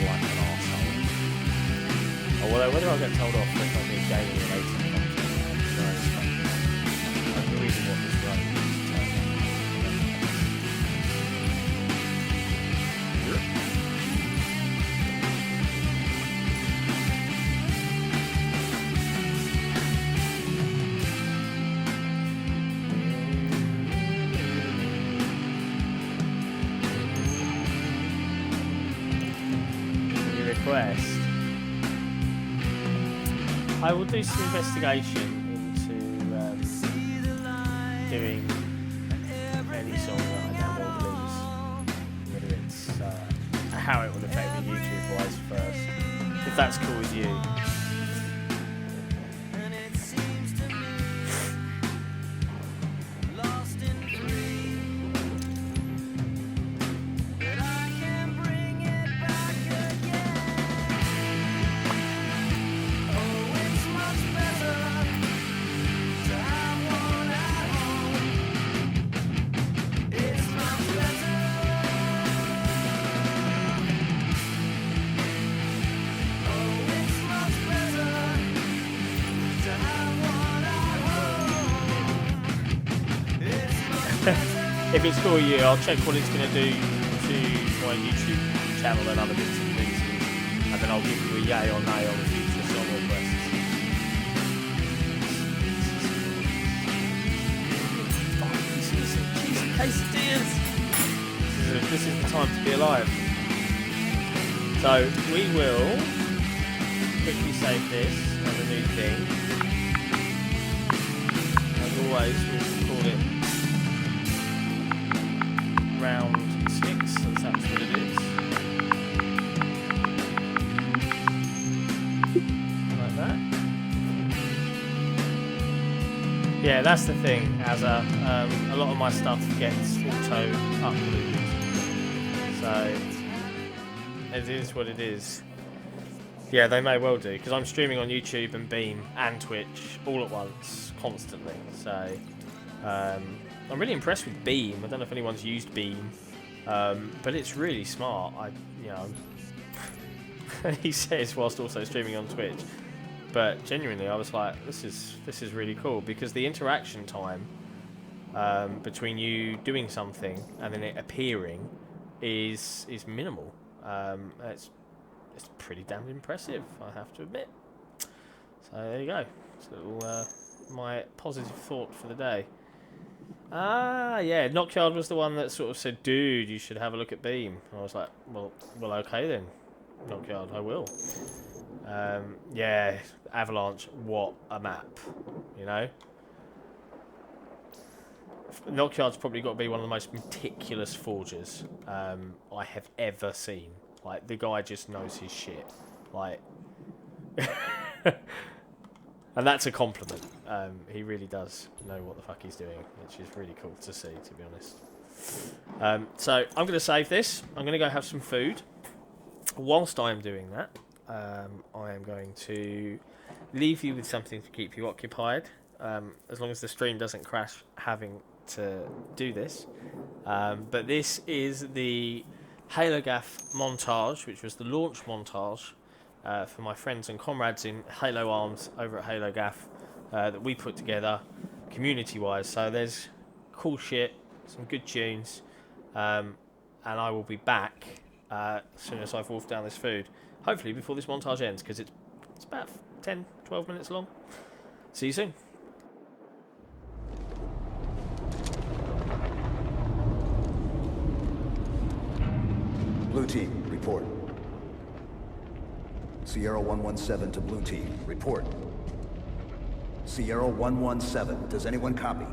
like an arsehole. Or whether I get told off if I do gaming related content, I can really want this right. Request. I will do some investigation into doing any song that I now release, whether it's how it will affect me YouTube wise first, if that's cool with you. If it's cool with you, I'll check what it's going to do to my YouTube channel and other bits and pieces, and then I'll give you a yay or nay on the future song requests. Cheesy quesadillas! This is the time to be alive. So we will quickly save this as a new thing. As always, we'll call it round 6, since that's what it is. Like that. Yeah, that's the thing, as a lot of my stuff gets auto uploaded. So it is what it is. Yeah, they may well do, because I'm streaming on YouTube and Beam and Twitch all at once, constantly. So I'm really impressed with Beam. I don't know if anyone's used Beam, but it's really smart. He says whilst also streaming on Twitch, but genuinely, I was like, this is really cool, because the interaction time between you doing something and then it appearing is minimal. It's pretty damn impressive, I have to admit. So there you go. So my positive thought for the day. Yeah, Knockyard was the one that sort of said, dude, you should have a look at Beam. And I was like, well, okay then, Knockyard, I will. Yeah, Avalanche, what a map, you know? Knockyard's probably got to be one of the most meticulous forgers I have ever seen. Like, the guy just knows his shit. Like... And that's a compliment. He really does know what the fuck he's doing, which is really cool to see, to be honest. So I'm going to save this. I'm going to go have some food. Whilst I'm doing that, I am going to leave you with something to keep you occupied, as long as the stream doesn't crash having to do this. But this is the Halo Gaff montage, which was the launch montage for my friends and comrades in Halo Arms over at Halo Gaff that we put together community-wise. So there's cool shit, some good tunes, and I will be back as soon as I've wolfed down this food. Hopefully before this montage ends, because it's about 10-12 minutes long. See you soon. Blue team, report. Sierra 117 to Blue team, report. Sierra 117, does anyone copy?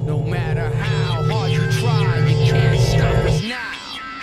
No matter how hard you try, you can't stop us now.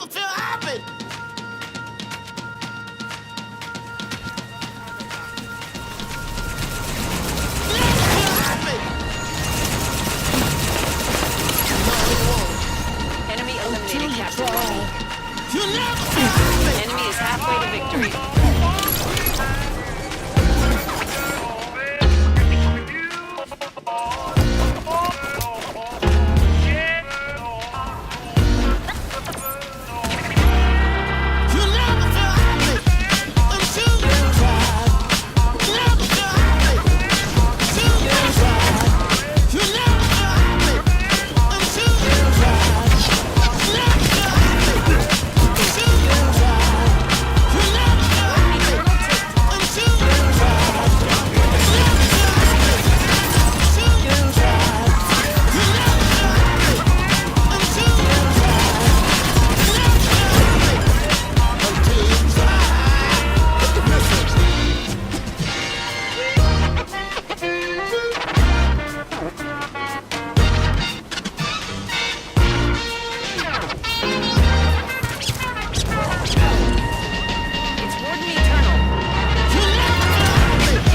never feel happy. Enemy eliminated Captain Ronnie. You never feel happy. Enemy is halfway to victory. You never feel happy until you try. You never feel happy until you try. You never feel happy until you try. You never feel happy until you try. You never feel happy until you try. You never feel happy until you try. You never feel happy until you try. It's Warden Eternal.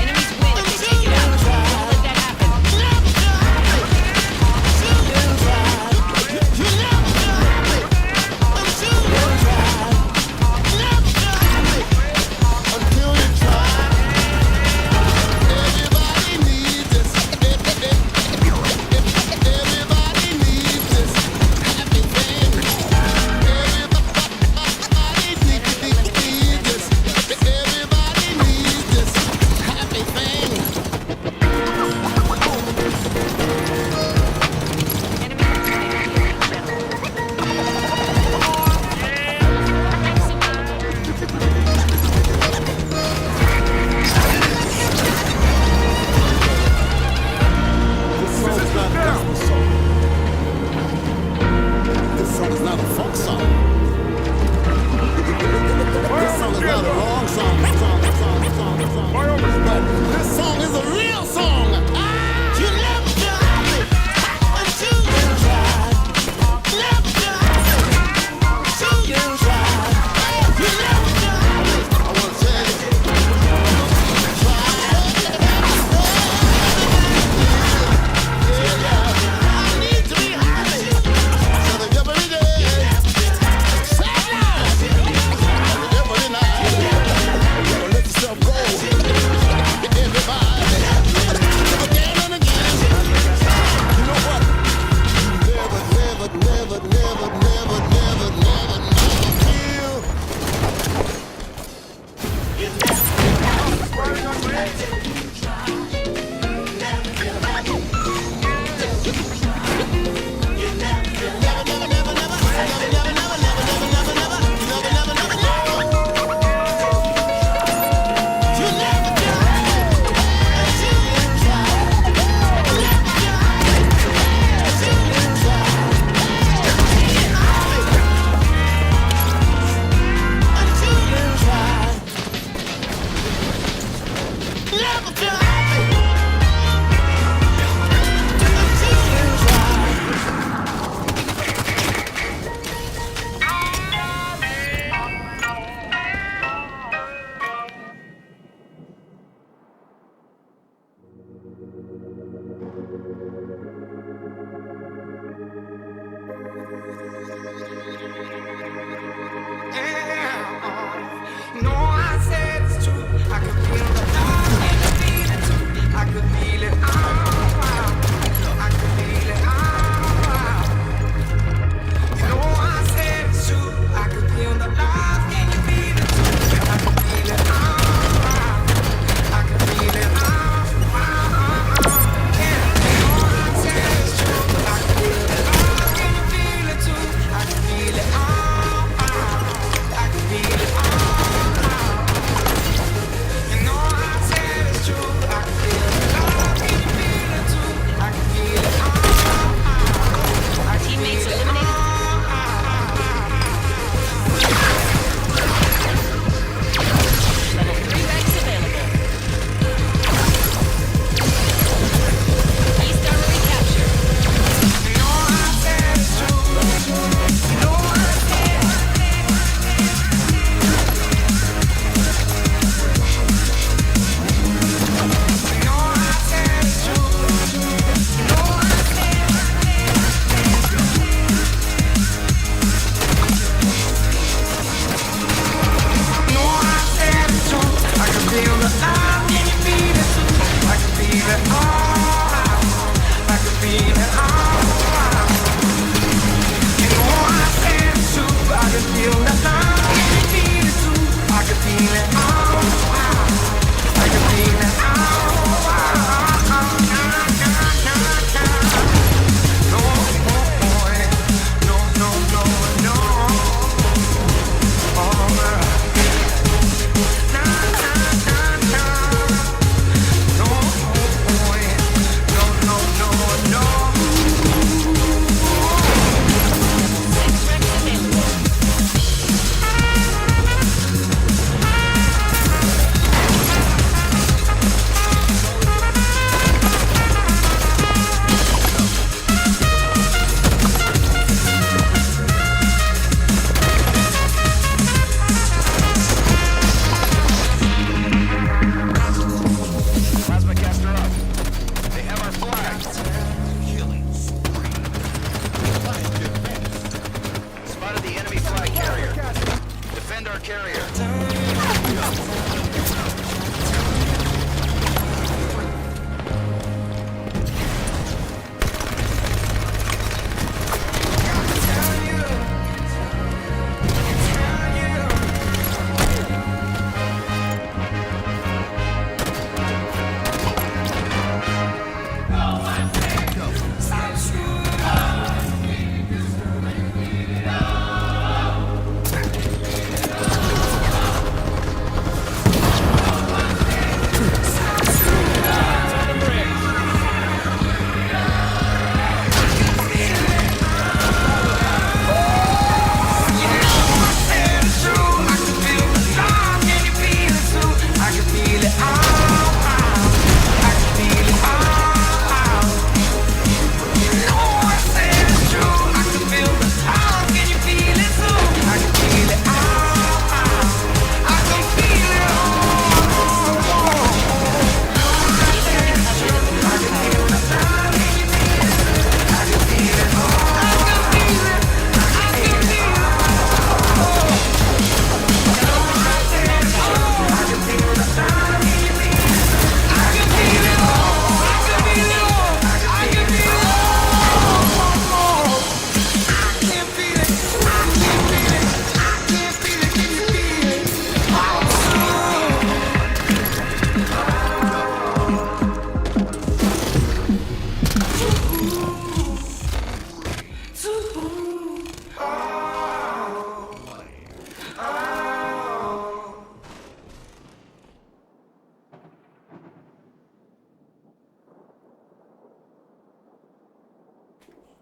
Enemies win if they take it out. Don't let that happen. Enemy eliminated. This song is not a folk song. This song is not a wrong song. But this song is a real song. You never feel happy until you try. Never feel happy until you try. You never feel happy. I want to tell you. I need to be happy. Every day. Every night. Let yourself go. Everybody. Again and again. You know what? Never feel. Never feel happy until you try. No, I said it's true. I can feel the love and the beat.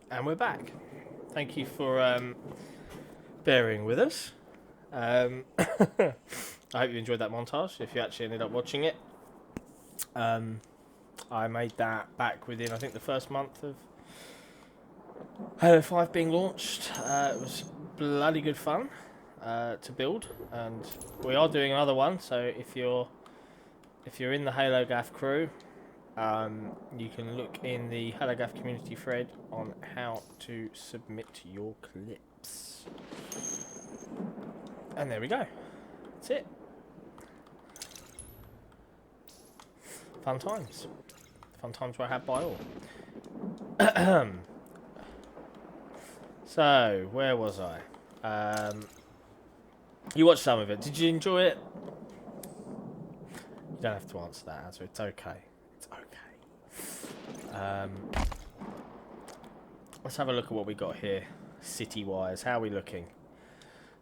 And we're back. Thank you for bearing with us. I hope you enjoyed that montage, if you actually ended up watching it. I made that back within, I think, the first month of Halo 5 being launched. It was bloody good fun to build, and we are doing another one, so if you're in the Halo Gaff crew, you can look in the Halo Gaff community thread on how to submit your clips. And there we go. That's it. Fun times. Fun times were had by all. So, where was I? You watched some of it. Did you enjoy it? You don't have to answer that answer. It's okay. It's okay. Let's have a look at what we got here, city-wise. How are we looking?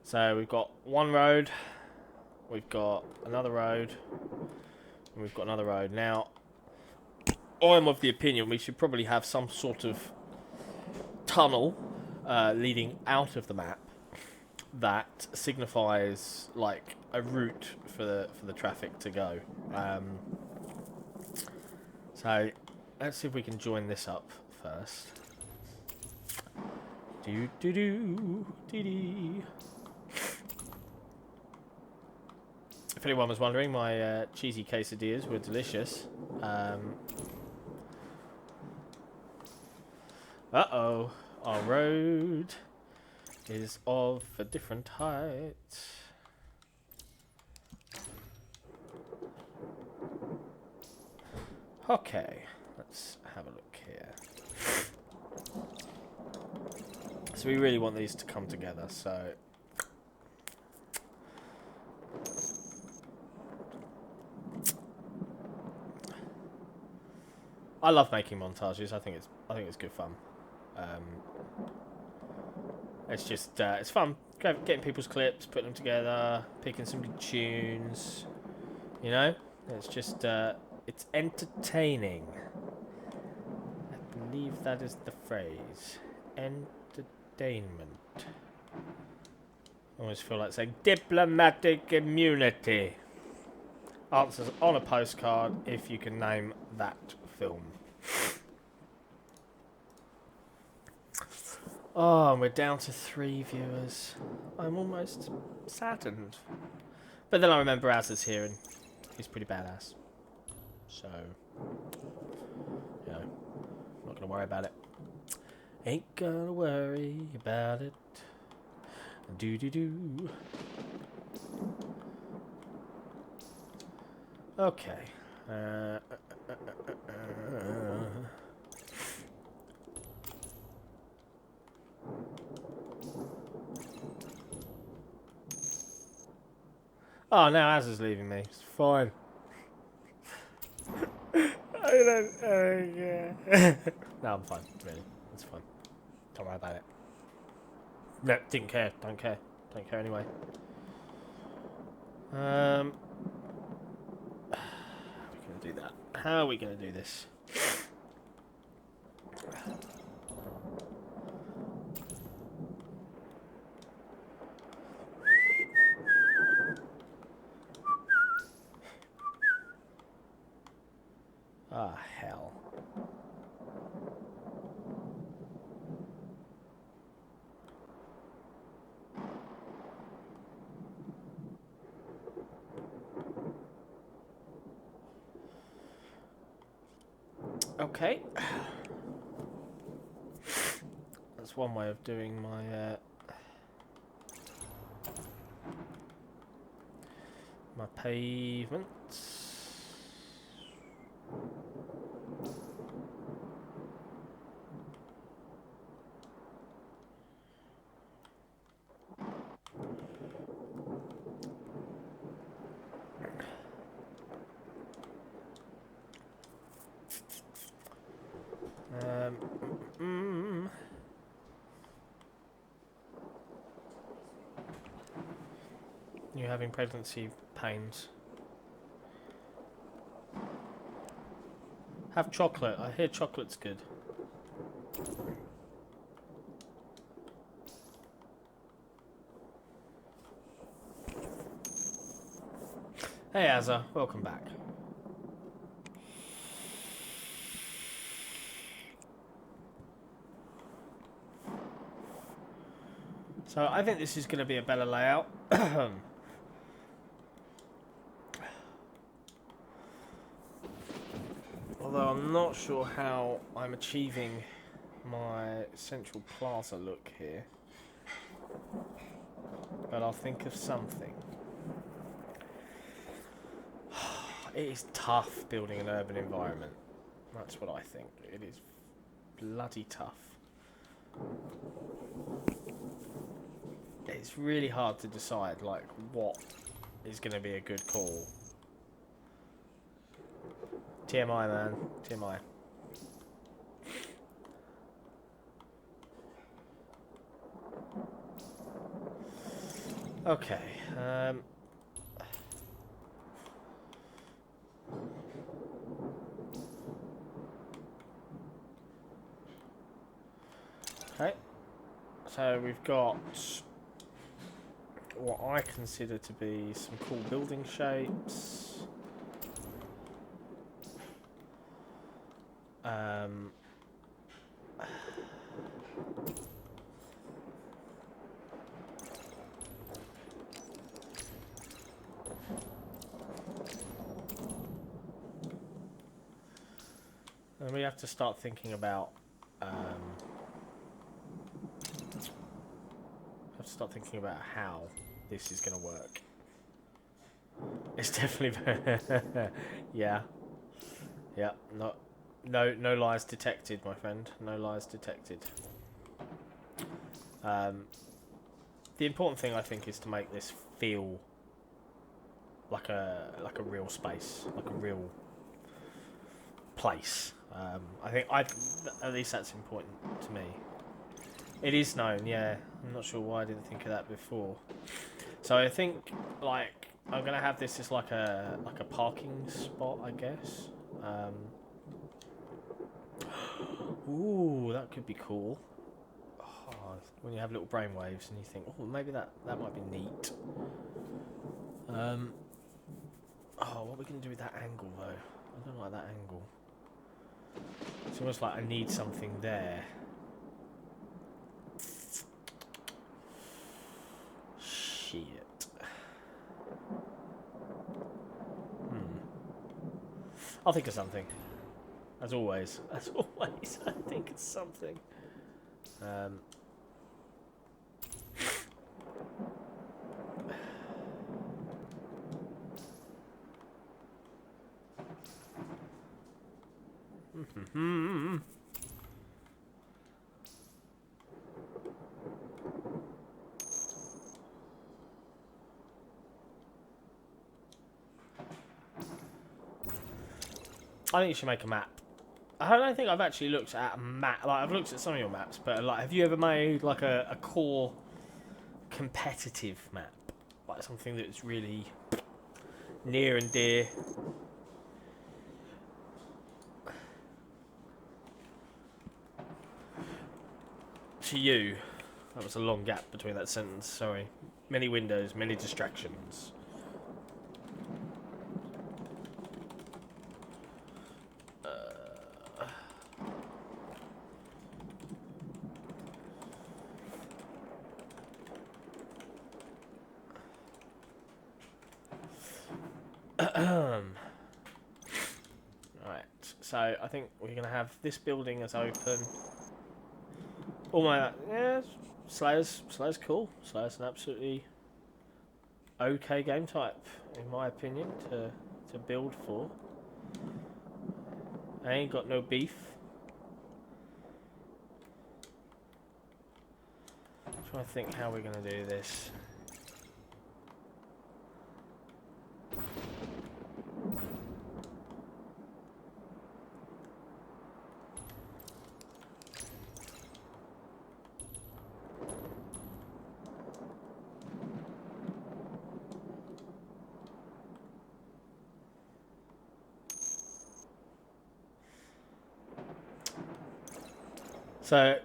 So we've got one road, we've got another road, and we've got another road. Now, I'm of the opinion we should probably have some sort of tunnel leading out of the map that signifies like a route for the traffic to go. So let's see if we can join this up first. Do do do dee dee. If anyone was wondering, my cheesy quesadillas were delicious. Uh-oh, our road is of a different height. Okay, let's have a look here. So we really want these to come together, so... I love making montages. I think it's good fun. It's just it's fun getting people's clips, putting them together, picking some good tunes. You know, it's just it's entertaining. I believe that is the phrase. Entertainment. I always feel like saying diplomatic immunity. Answers on a postcard if you can name that film. Oh, and we're down to 3 viewers. I'm almost saddened. But then I remember Az is here and he's pretty badass. So, you know, I'm not going to worry about it. Ain't gonna worry about it. Do-do-do. Okay. Oh, now Az is leaving me. It's fine. I don't. Yeah. No, I'm fine. Really, it's fine. Don't worry about it. No, didn't care. Don't care. Don't care anyway. How are we gonna do that? How are we gonna do this? Ah, hell. Okay. That's one way of doing my my pavements. You're having pregnancy pains. Have chocolate. I hear chocolate's good. Hey Azza, welcome back. So I think this is going to be a better layout. Although I'm not sure how I'm achieving my central plaza look here. But I'll think of something. It is tough building an urban environment. That's what I think. It is bloody tough. It's really hard to decide, like, what is going to be a good call. TMI, man. TMI. Okay. Okay. So we've got what I consider to be some cool building shapes. And we have to start thinking about how this is going to work. It's definitely yeah. No lies detected, my friend. No lies detected. The important thing I think is to make this feel like a real space, like a real place. I think at least that's important to me. It is known, yeah. I'm not sure why I didn't think of that before. So I think like I'm gonna have this as like a parking spot, I guess. Ooh, that could be cool. Oh, when you have little brainwaves and you think, oh, maybe that might be neat. Oh, what are we gonna do with that angle though? I don't like that angle. It's almost like I need something there. Shit. I'll think of something. As always. As always, I think it's something. I think you should make a map. I don't think I've actually looked at a map. Like, I've looked at some of your maps, but like, have you ever made like a core competitive map? Like something that's really near and dear. To you. That was a long gap between that sentence, sorry. Many windows, many distractions. Right, so I think we're going to have this building as open. All my... Yeah, Slayer's cool. Slayer's an absolutely okay game type, in my opinion, to build for. I ain't got no beef. Trying to think how we're going to do this. So,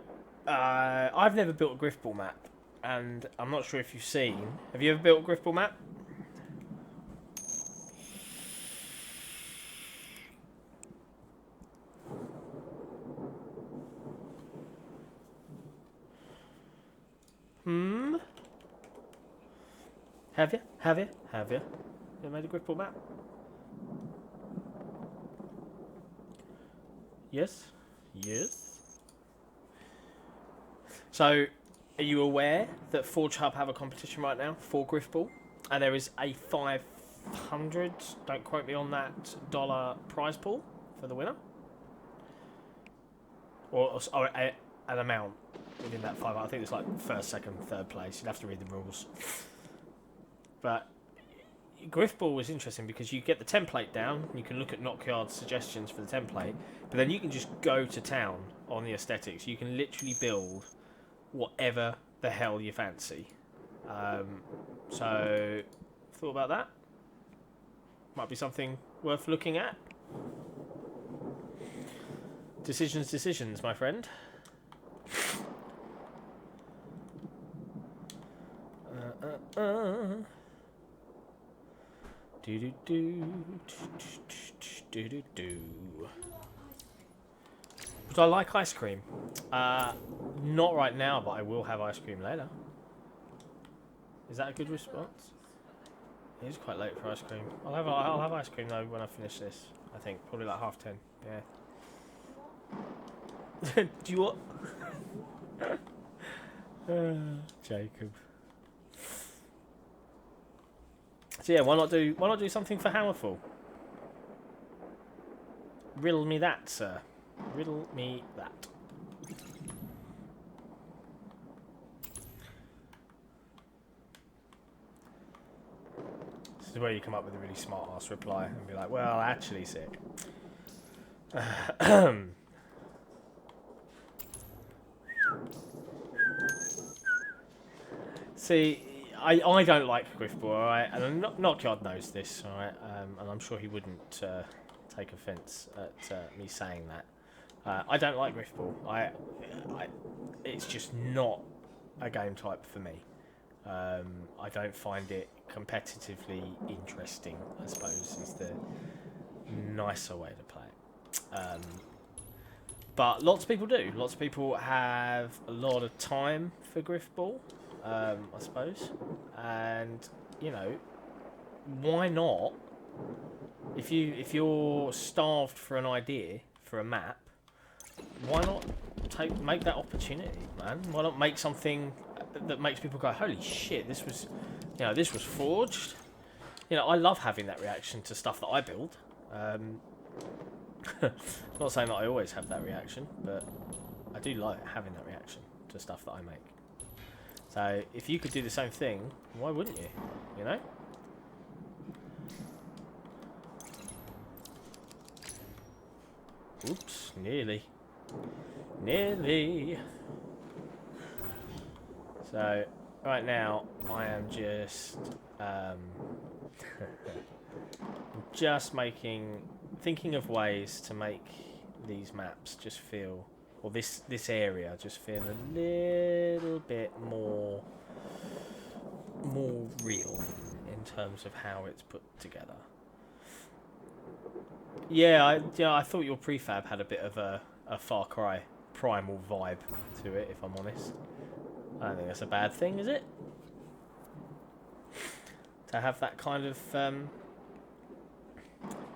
I've never built a Griffball map, and I'm not sure if you've seen. Have you ever built a Griffball map? Have you? Have you? Have you? You made a grip ball map? Yes? Yes? So, are you aware that Forge Hub have a competition right now for Griffball? And there is a 500, don't quote me on that, dollar prize pool for the winner? Or an amount within that 500. I think it's like first, second, third place. You'd have to read the rules. But Griffball was interesting because you get the template down, you can look at Knockyard's suggestions for the template, but then you can just go to town on the aesthetics. You can literally build whatever the hell you fancy. So, thought about that? Might be something worth looking at. Decisions, my friend. Would I like ice cream? Not right now, but I will have ice cream later. Is that a good response? It is quite late for ice cream. I'll have ice cream though when I finish this. I think probably like 10:30. Yeah. Do you want? Jacob. So yeah, why not do something for Hammerfall? Riddle me that, sir. Riddle me that. This is where you come up with a really smart ass reply and be like, well, actually, sick. See, I don't like Griffball, alright? And Knockyard knows this, alright? And I'm sure he wouldn't take offence at me saying that. I don't like Griffball. It's just not a game type for me. I don't find it competitively interesting, I suppose, is the nicer way to play it. But lots of people do. Lots of people have a lot of time for Griffball, I suppose. And, you know, why not? If you're starved for an idea for a map, why not make that opportunity, man? Why not make something that makes people go, holy shit, this was forged. You know, I love having that reaction to stuff that I build. Not saying that I always have that reaction, but I do like having that reaction to stuff that I make. So if you could do the same thing, why wouldn't you? You know? Oops, nearly. Nearly. So, right now, I am just thinking of ways to make these maps just feel, or this area just feel a little bit more real in terms of how it's put together. Yeah, I thought your prefab had a bit of a Far Cry primal vibe to it, if I'm honest. I don't think that's a bad thing, is it? To have that kind of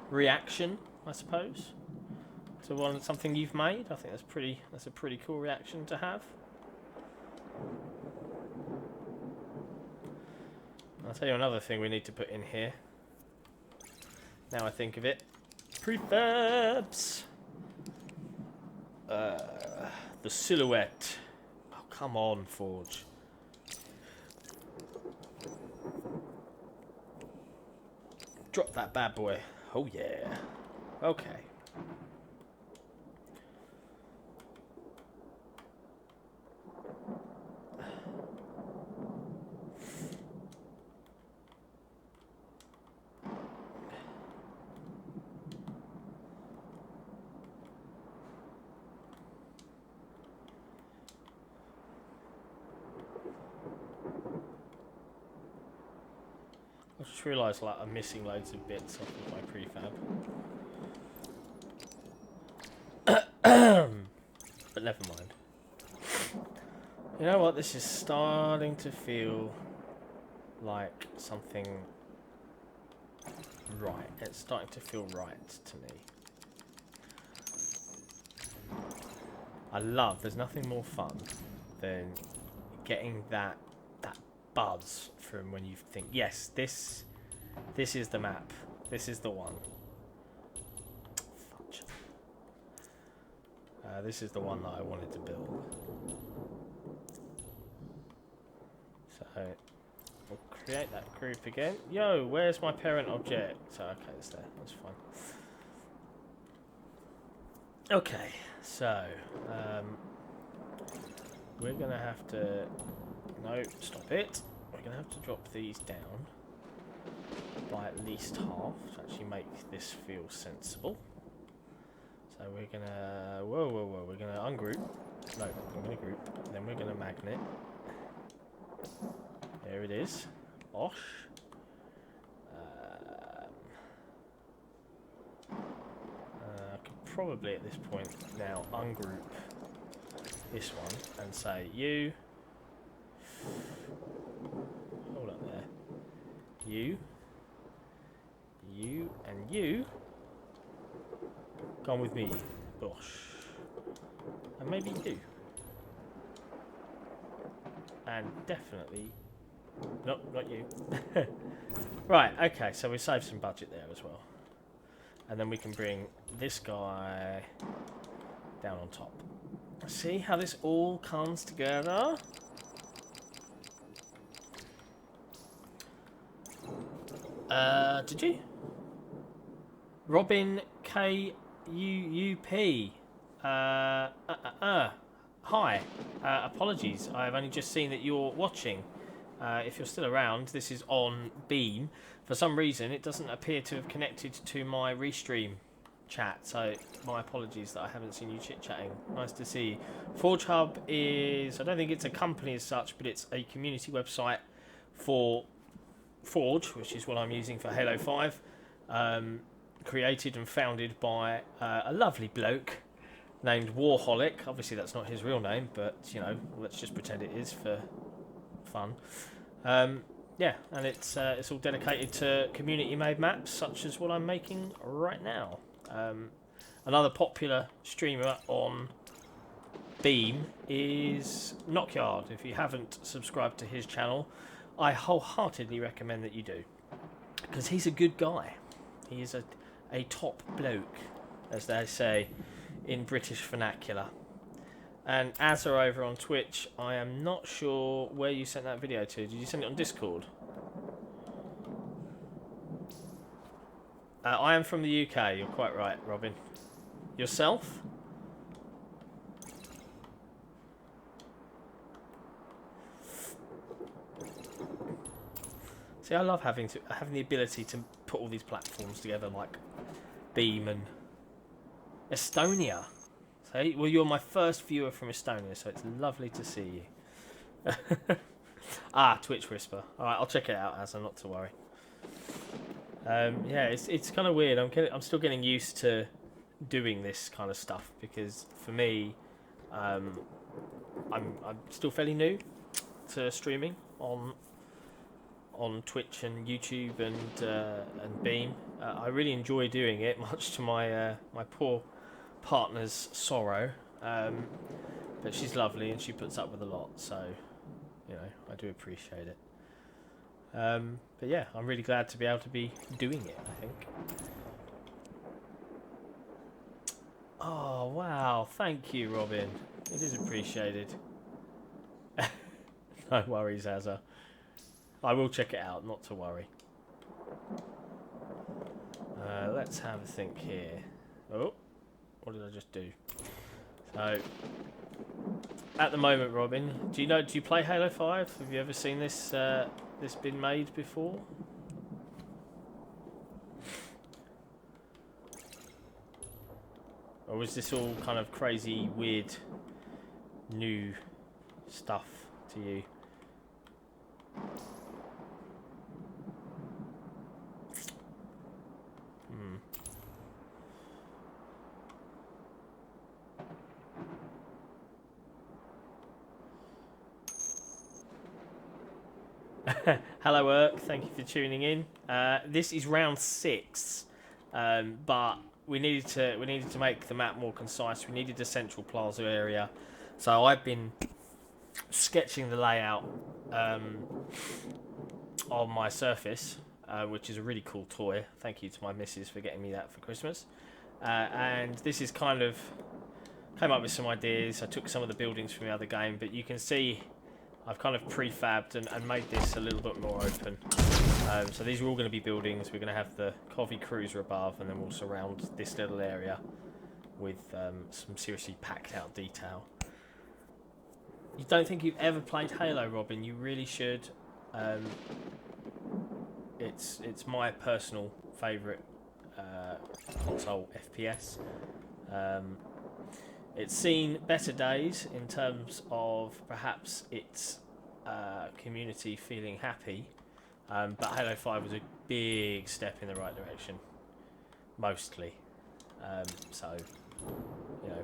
reaction, I suppose, to something you've made. I think that's a pretty cool reaction to have. I'll tell you another thing we need to put in here. Now I think of it. Prefabs! The silhouette. Oh, come on, Forge. Drop that bad boy. Oh, yeah. Okay. I just realised like I'm missing loads of bits off of my prefab. But never mind. You know what? This is starting to feel like something right. It's starting to feel right to me. There's nothing more fun than getting that buzz from when you think, yes, this is the map. This is the one. Fudge. This is the one that I wanted to build. So we'll create that group again. Yo, where's my parent object? So okay, it's there. That's fine. Okay, so we're gonna have to. No, stop it. We're gonna have to drop these down by at least half to actually make this feel sensible. So we're gonna whoa. We're gonna ungroup. No, we're gonna group. Then we're gonna magnet. There it is. Osh. I could probably at this point now ungroup this one and say you. Hold up there. You and you. Come with me. Bosh. And maybe you. And definitely. Nope, not you. Right, okay, so we saved some budget there as well. And then we can bring this guy down on top. See how this all comes together? Did you? Robin KUUP. Hi. Apologies. I've only just seen that you're watching. If you're still around, this is on Beam. For some reason, it doesn't appear to have connected to my restream chat, so my apologies that I haven't seen you chit-chatting. Nice to see you. Forge Hub is, I don't think it's a company as such, but it's a community website for Forge, which is what I'm using for Halo 5. Created and founded by a lovely bloke named Warholic. Obviously that's not his real name, but you know, let's just pretend it is for fun. Yeah, and it's all dedicated to community-made maps, such as what I'm making right now. Another popular streamer on Beam is Knockyard. If you haven't subscribed to his channel, I wholeheartedly recommend that you do, because he's a good guy. He is a top bloke, as they say in British vernacular. And Azza over on Twitch, I am not sure where you sent that video to. Did you send it on Discord? I am from the UK, you're quite right, Robin. Yourself? See, I love having the ability to put all these platforms together, like Beam and Estonia. So, well, you're my first viewer from Estonia, so it's lovely to see you. Twitch Whisper. All right, I'll check it out, Asa, not to worry. Yeah, it's kind of weird. I'm still getting used to doing this kind of stuff because for me, I'm still fairly new to streaming on Twitch and YouTube and Beam. I really enjoy doing it, much to my my poor partner's sorrow. But she's lovely and she puts up with a lot, so you know, I do appreciate it. But yeah, I'm really glad to be able to be doing it, I think. Oh, wow. Thank you, Robin. It is appreciated. No worries, Azza. I will check it out, not to worry. Let's have a think here. Oh, what did I just do? So, at the moment, Robin, do you play Halo 5? Have you ever seen this this been made before? Or was this all kind of crazy, weird, new stuff to you? Hello, Erk. Thank you for tuning in. This is round 6, but we needed to make the map more concise. We needed a central plaza area, so I've been sketching the layout on my Surface, which is a really cool toy. Thank you to my missus for getting me that for Christmas. And this is kind of came up with some ideas. I took some of the buildings from the other game, but you can see I've kind of prefabbed and made this a little bit more open. So these are all going to be buildings. We're going to have the Covey Cruiser above, and then we'll surround this little area with some seriously packed out detail. You don't think you've ever played Halo, Robin? You really should. It's my personal favourite console FPS. It's seen better days in terms of perhaps its community feeling happy, but Halo 5 was a big step in the right direction, mostly. So, you know,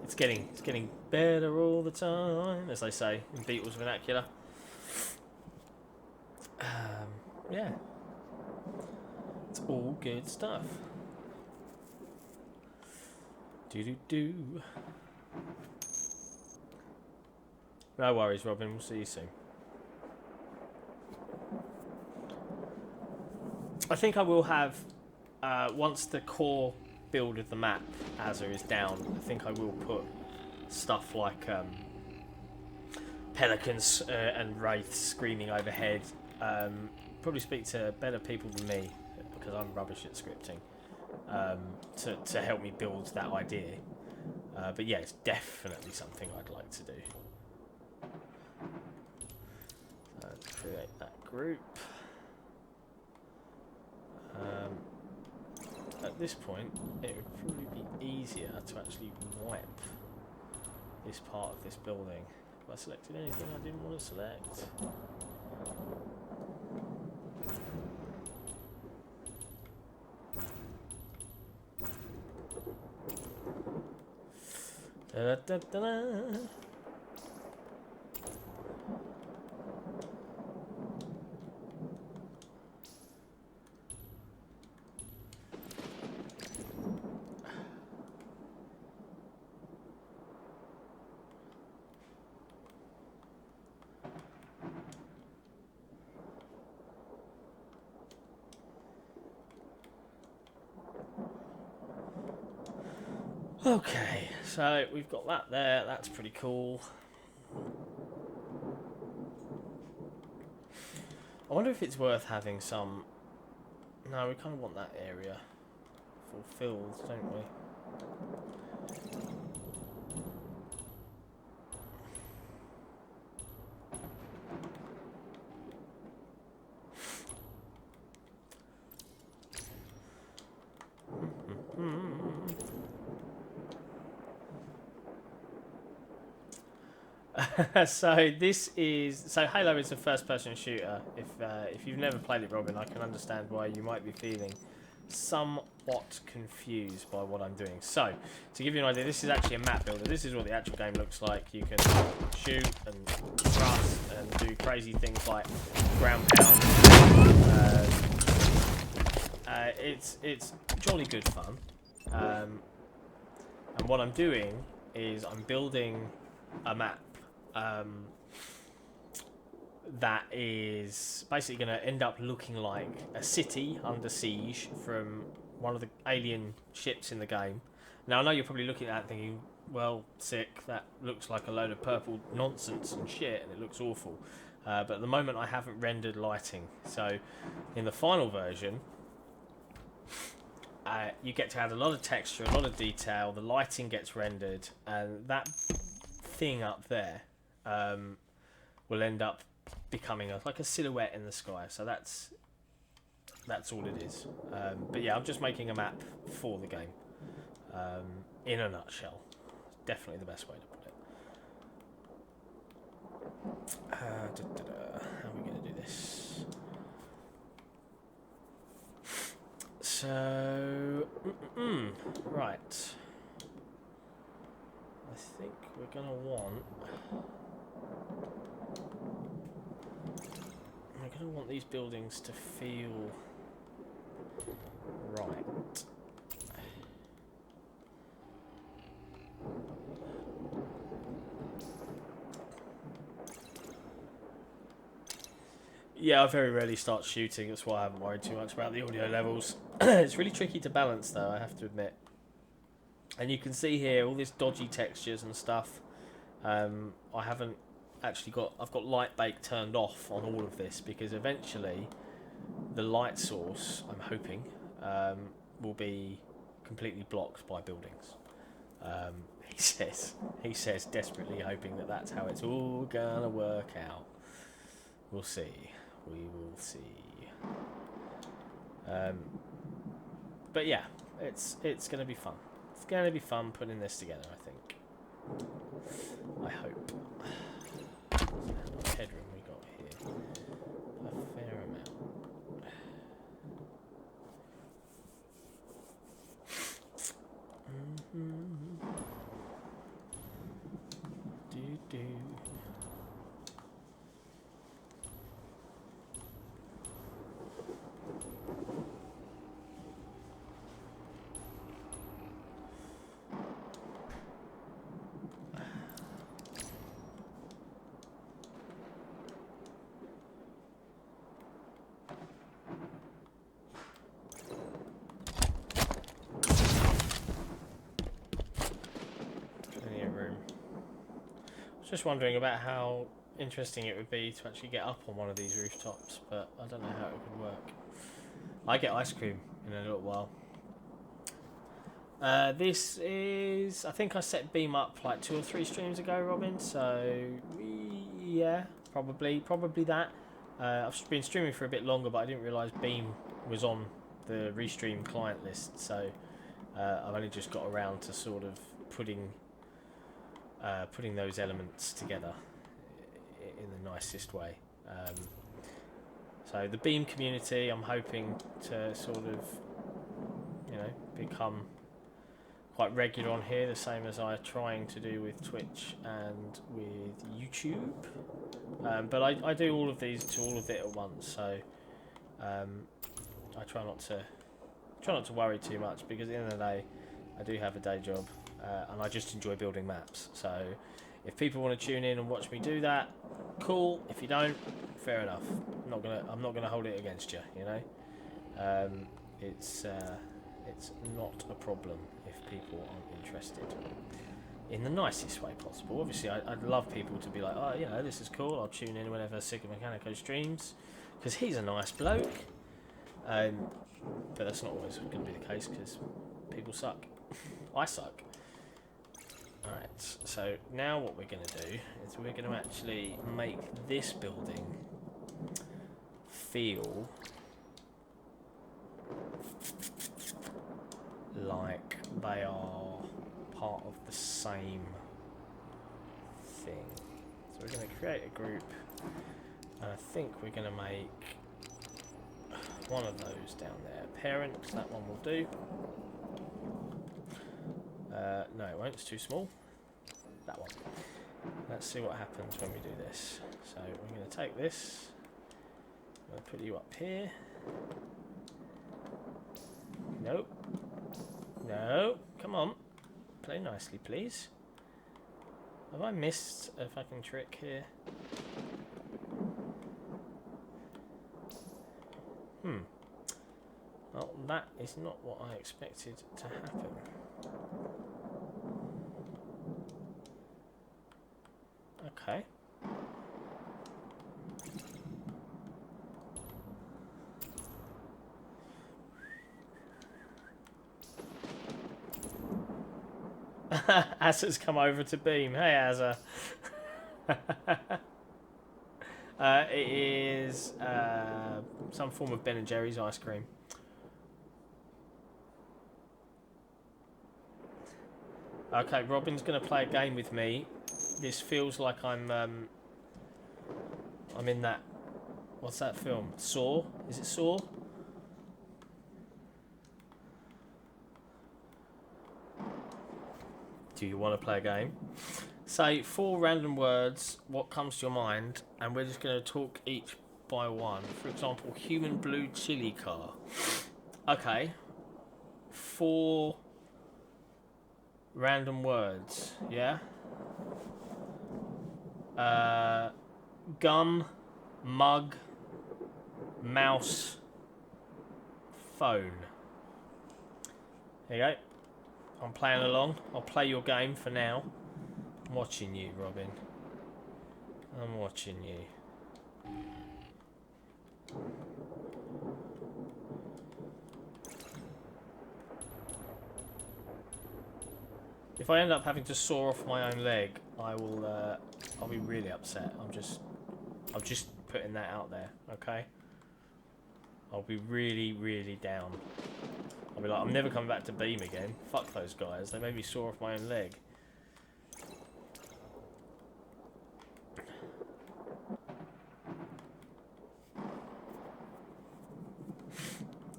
it's getting better all the time, as they say in Beatles vernacular. Yeah, it's all good stuff. Do. No worries, Robin. We'll see you soon. I think I will have, once the core build of the map, Azza, is down, I think I will put stuff like pelicans and wraiths screaming overhead. Probably speak to better people than me, because I'm rubbish at scripting. To help me build that idea. But yeah, it's definitely something I'd like to do. Create that group. At this point, it would probably be easier to actually wipe this part of this building. Have I selected anything I didn't want to select? Da, da, da, da. Okay, so we've got that there, that's pretty cool. I wonder if it's worth having some... No, we kind of want that area fulfilled, don't we? So Halo is a first-person shooter. If you've never played it, Robin, I can understand why you might be feeling somewhat confused by what I'm doing. So, to give you an idea, this is actually a map builder. This is what the actual game looks like. You can shoot and thrust and do crazy things like ground pound. It's jolly good fun. And what I'm doing is I'm building a map that is basically going to end up looking like a city under siege from one of the alien ships in the game. Now, I know you're probably looking at that thinking, well, sick, that looks like a load of purple nonsense and shit, and it looks awful. But at the moment, I haven't rendered lighting. So, in the final version, you get to add a lot of texture, a lot of detail, the lighting gets rendered, and that thing up there will end up becoming like a silhouette in the sky. So that's all it is. But yeah, I'm just making a map for the game. In a nutshell, definitely the best way to put it. How are we going to do this? So, right. I think we're going to want... I'm going to want these buildings to feel right. Yeah, I very rarely start shooting, that's why I haven't worried too much about the audio levels. It's really tricky to balance though, I have to admit. And you can see here all this dodgy textures and stuff. I haven't actually I've got light bake turned off on all of this because eventually the light source, I'm hoping, will be completely blocked by buildings. He says desperately hoping that that's how it's all gonna work out. We'll see. We will see. But yeah, it's going to be fun. It's going to be fun putting this together, I think. I hope. How much headroom we got here? A fair amount. Do. Plenty of room. I was just wondering about how interesting it would be to actually get up on one of these rooftops, but I don't know how it would work. I get ice cream in a little while. This is... I think I set Beam up like 2 or 3 streams ago, Robin, so... yeah, probably that. I've been streaming for a bit longer, but I didn't realise Beam was on the Restream client list, so I've only just got around to sort of putting those elements together in the nicest way. So the Beam community, I'm hoping to sort of, you know, become quite regular on here, the same as I'm trying to do with Twitch and with YouTube. But I do all of these to all of it at once, so I try not to worry too much, because at the end of the day, I do have a day job, and I just enjoy building maps. So if people want to tune in and watch me do that, cool. If you don't, fair enough. I'm not gonna hold it against you. You know, it's not a problem if people aren't interested. In the nicest way possible. Obviously, I'd love people to be like, oh, you know, this is cool. I'll tune in whenever Sigma Mechanico streams, because he's a nice bloke. But that's not always going to be the case, because people suck. I suck. Alright, so now what we're going to do is we're going to actually make this building feel like they are part of the same thing. So we're going to create a group, and I think we're going to make one of those down there. Parent, that one will do. No, it won't, it's too small. That one. Let's see what happens when we do this. So we're going to take this, I'm going to put you up here. Nope. No, come on. Play nicely, please. Have I missed a fucking trick here? Well, that is not what I expected to happen. Okay. Azza's come over to Beam. Hey, Azza. It is some form of Ben and Jerry's ice cream. Okay, Robin's going to play a game with me. This feels like I'm in that... What's that film? Saw? Is it Saw? Do you want to play a game? Say 4 random words, what comes to your mind, and we're just going to talk each by one. For example, human blue chili car. Okay. 4 random words. Yeah. Gum, mug, mouse, phone. There you go. I'm playing along. I'll play your game for now. I'm watching you, Robin. I'm watching you. If I end up having to saw off my own leg, I will. I'll be really upset. I'm just putting that out there. Okay. I'll be really, really down. I'll be like, I'm never coming back to Beam again. Fuck those guys. They made me saw off my own leg.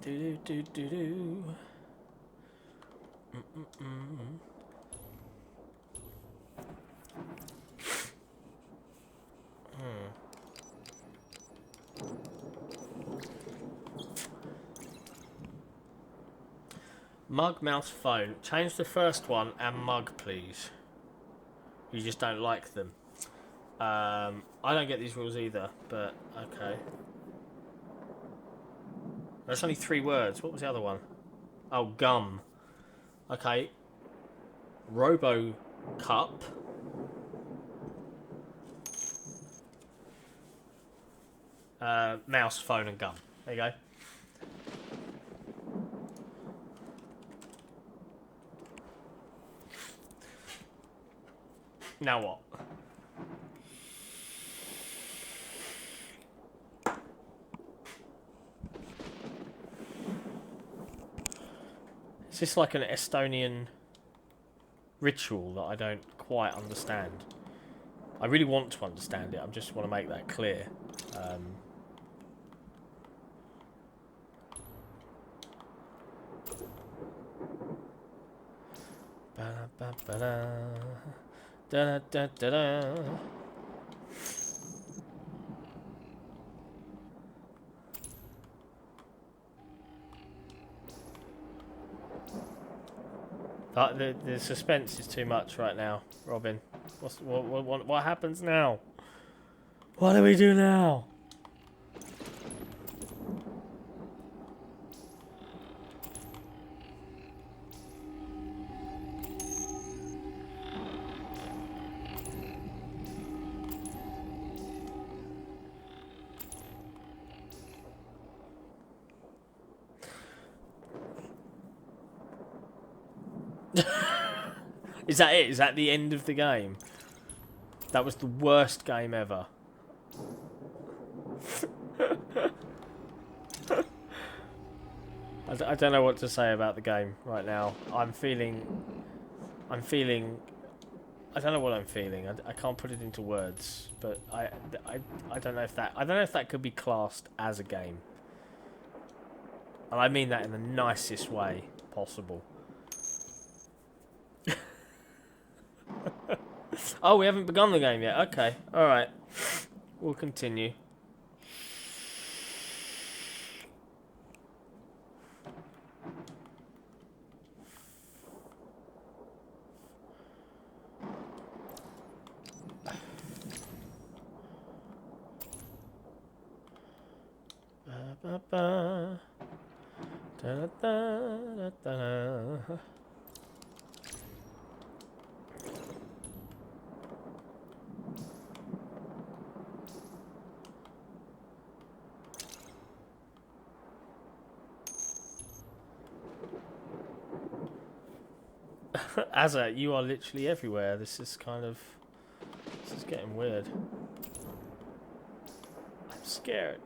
Do do do do do. Mug, mouse, phone. Change the first one and mug, please. You just don't like them. I don't get these rules either, but okay. There's only 3 words. What was the other one? Oh, gum. Okay. Robo cup. Mouse, phone, and gum. There you go. Now what? Is this like an Estonian ritual that I don't quite understand? I really want to understand it. I just want to make that clear. Da da da da. The suspense is too much right now, Robin. What happens now? What do we do now? Is that it? Is that the end of the game? That was the worst game ever. I don't know what to say about the game right now. I'm feeling. I don't know what I'm feeling. I can't put it into words, but I don't know if that. I don't know if that could be classed as a game. And I mean that in the nicest way possible. Oh, we haven't begun the game yet. Okay, alright. We'll continue. Ba, ba, ba. Da, da, da, da, da. Azza, you are literally everywhere. This is getting weird. I'm scared.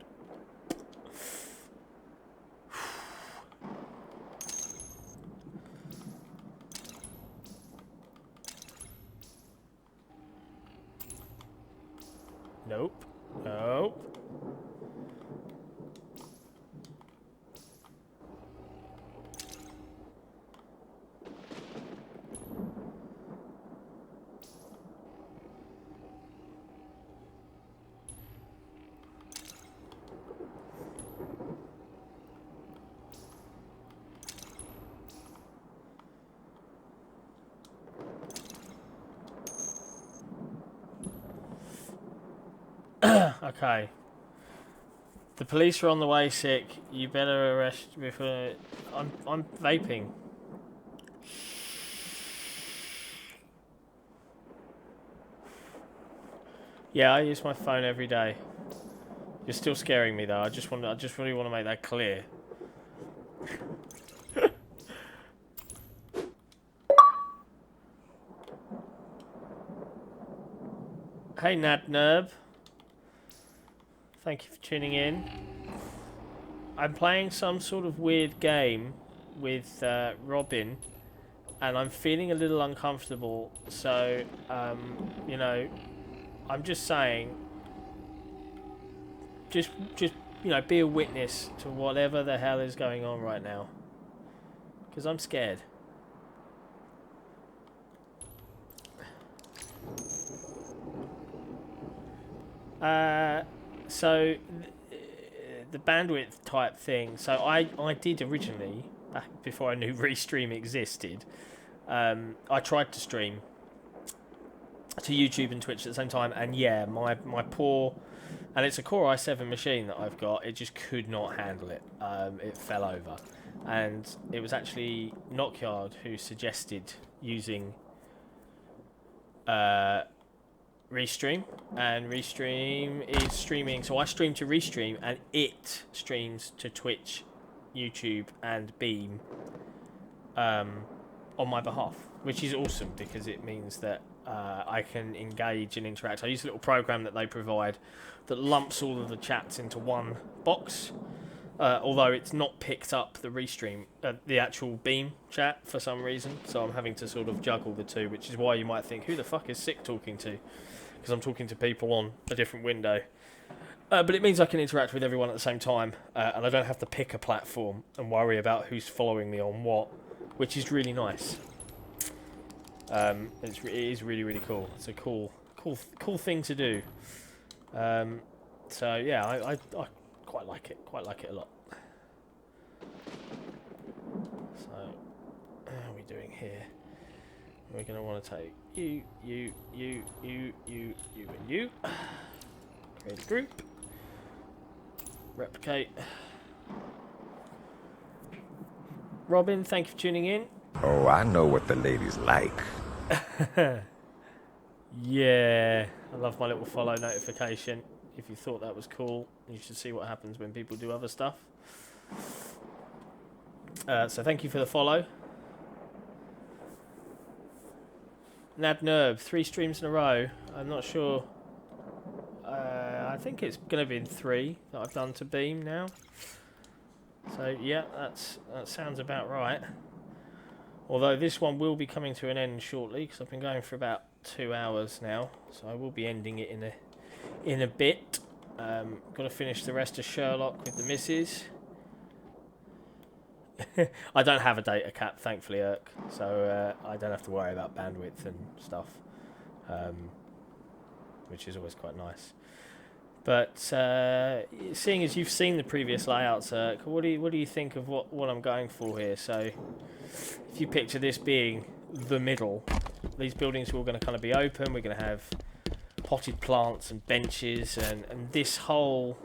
Nope. Nope. Okay. The police are on the way sick. You better arrest before... I'm vaping. Yeah, I use my phone every day. You're still scaring me though. I just really want to make that clear. Hey Nadnerb. Thank you for tuning in. I'm playing some sort of weird game with Robin, and I'm feeling a little uncomfortable. So, you know, I'm just saying, just you know, be a witness to whatever the hell is going on right now, because I'm scared. So the bandwidth type thing. So I did originally, back before I knew Restream existed, I tried to stream to YouTube and Twitch at the same time, and yeah, my poor, and it's a Core i7 machine that I've got, it just could not handle it. It fell over, and it was actually Knockyard who suggested using Restream, and Restream is streaming, so I stream to Restream and it streams to Twitch, YouTube and Beam on my behalf, which is awesome because it means that I can engage and interact. I use a little program that they provide that lumps all of the chats into one box, although it's not picked up the Restream, the actual Beam chat for some reason, so I'm having to sort of juggle the two, which is why you might think, who the fuck is Sick talking to? Because I'm talking to people on a different window. But it means I can interact with everyone at the same time, and I don't have to pick a platform and worry about who's following me on what, which is really nice. It is really, really cool. It's a cool thing to do. So yeah, I quite like it a lot. So, how are we doing here? We're going to want to take you, and you. Create a group. Replicate. Robin, thank you for tuning in. Oh, I know what the ladies like. Yeah, I love my little follow notification. If you thought that was cool, you should see what happens when people do other stuff. So thank you for the follow. Nadnerb, 3 streams in a row. I'm not sure. I think it's going to be in 3 that I've done to Beam now. So yeah, that sounds about right. Although this one will be coming to an end shortly because I've been going for about 2 hours now, so I will be ending it in a bit. Got to finish the rest of Sherlock with the missus. I don't have a data cap, thankfully, Irk, so I don't have to worry about bandwidth and stuff, which is always quite nice. But seeing as you've seen the previous layouts, Irk, what do you think of what I'm going for here? So, if you picture this being the middle, these buildings are all going to kind of be open. We're going to have potted plants and benches, and this whole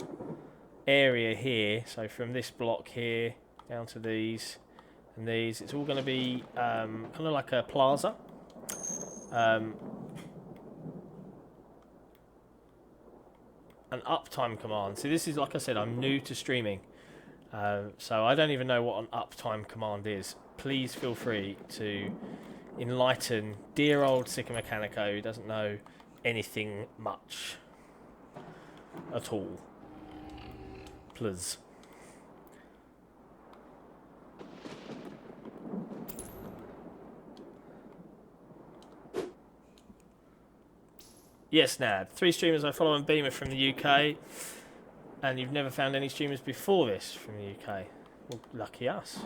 area here. So from this block here down to these and these, it's all going to be kind of like a plaza. An uptime command. See, this is, like I said, I'm new to streaming, so I don't even know what an uptime command is. Please feel free to enlighten dear old Sicka Mechanico, who doesn't know anything much at all. Please. Yes, Nad. 3 streamers I follow on Beamer from the UK, and you've never found any streamers before this from the UK. Well, lucky us.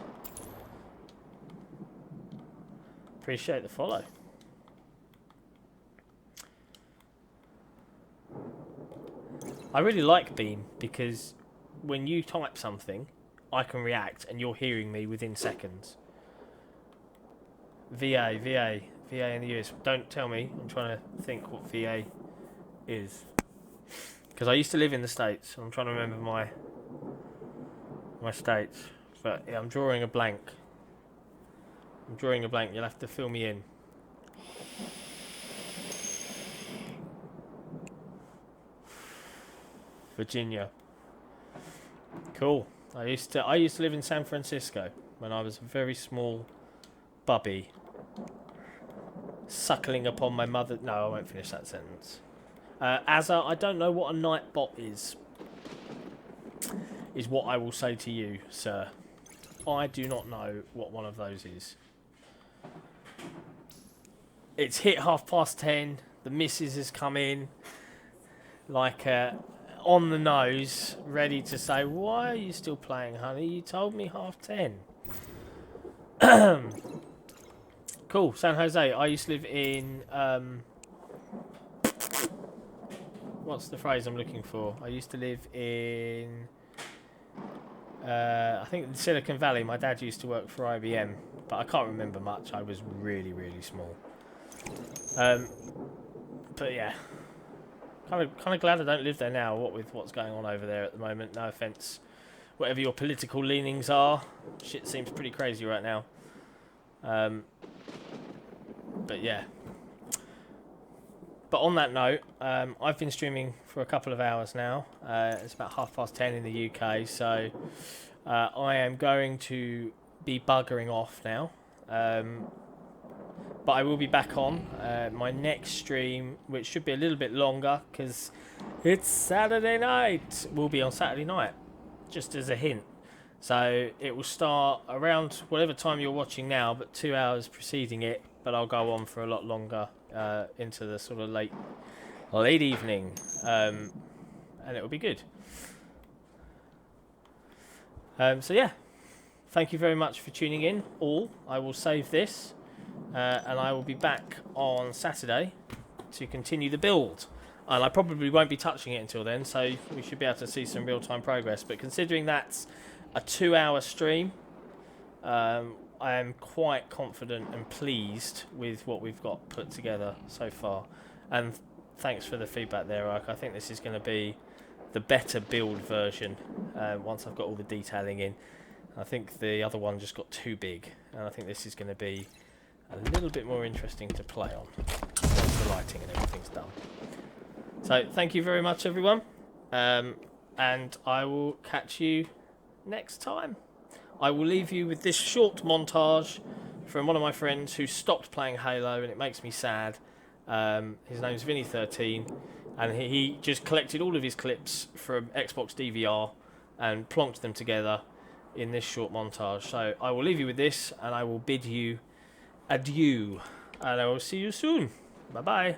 Appreciate the follow. I really like Beam because when you type something, I can react and you're hearing me within seconds. VA in the US. Don't tell me. I'm trying to think what VA is. Because I used to live in the States. I'm trying to remember my states. But yeah, I'm drawing a blank. You'll have to fill me in. Virginia. Cool. I used to live in San Francisco when I was a very small bubby, suckling upon my mother. No, I won't finish that sentence. I don't know what a nightbot is what I will say to you, sir. I do not know what one of those is. It's hit 10:30. The missus has come in, like on the nose, ready to say, "Why are you still playing, honey? You told me 10:30." Cool, San Jose. I used to live in what's the phrase I'm looking for? I used to live in I think Silicon Valley. My dad used to work for IBM, but I can't remember much. I was really, really small. But yeah, kind of glad I don't live there now. What with what's going on over there at the moment. No offense, whatever your political leanings are, shit seems pretty crazy right now. But yeah. But on that note, I've been streaming for a couple of hours now. It's about 10:30 in the UK, so I am going to be buggering off now. But I will be back on my next stream, which should be a little bit longer because it's Saturday night. Will be on Saturday night, just as a hint. So it will start around whatever time you're watching now, but 2 hours preceding it. But I'll go on for a lot longer into the sort of late evening, and it will be good. So yeah, thank you very much for tuning in. All I will save this, and I will be back on Saturday to continue the build. And I probably won't be touching it until then, so we should be able to see some real-time progress. But considering that's a 2-hour stream, I am quite confident and pleased with what we've got put together so far. And thanks for the feedback there, Ike. I think this is going to be the better build version once I've got all the detailing in. I think the other one just got too big, and I think this is going to be a little bit more interesting to play on once the lighting and everything's done. So thank you very much, everyone, and I will catch you next time. I will leave you with this short montage from one of my friends who stopped playing Halo, and it makes me sad. His name's Vinny13, and he just collected all of his clips from Xbox DVR and plonked them together in this short montage. So I will leave you with this, and I will bid you adieu, and I will see you soon. Bye bye.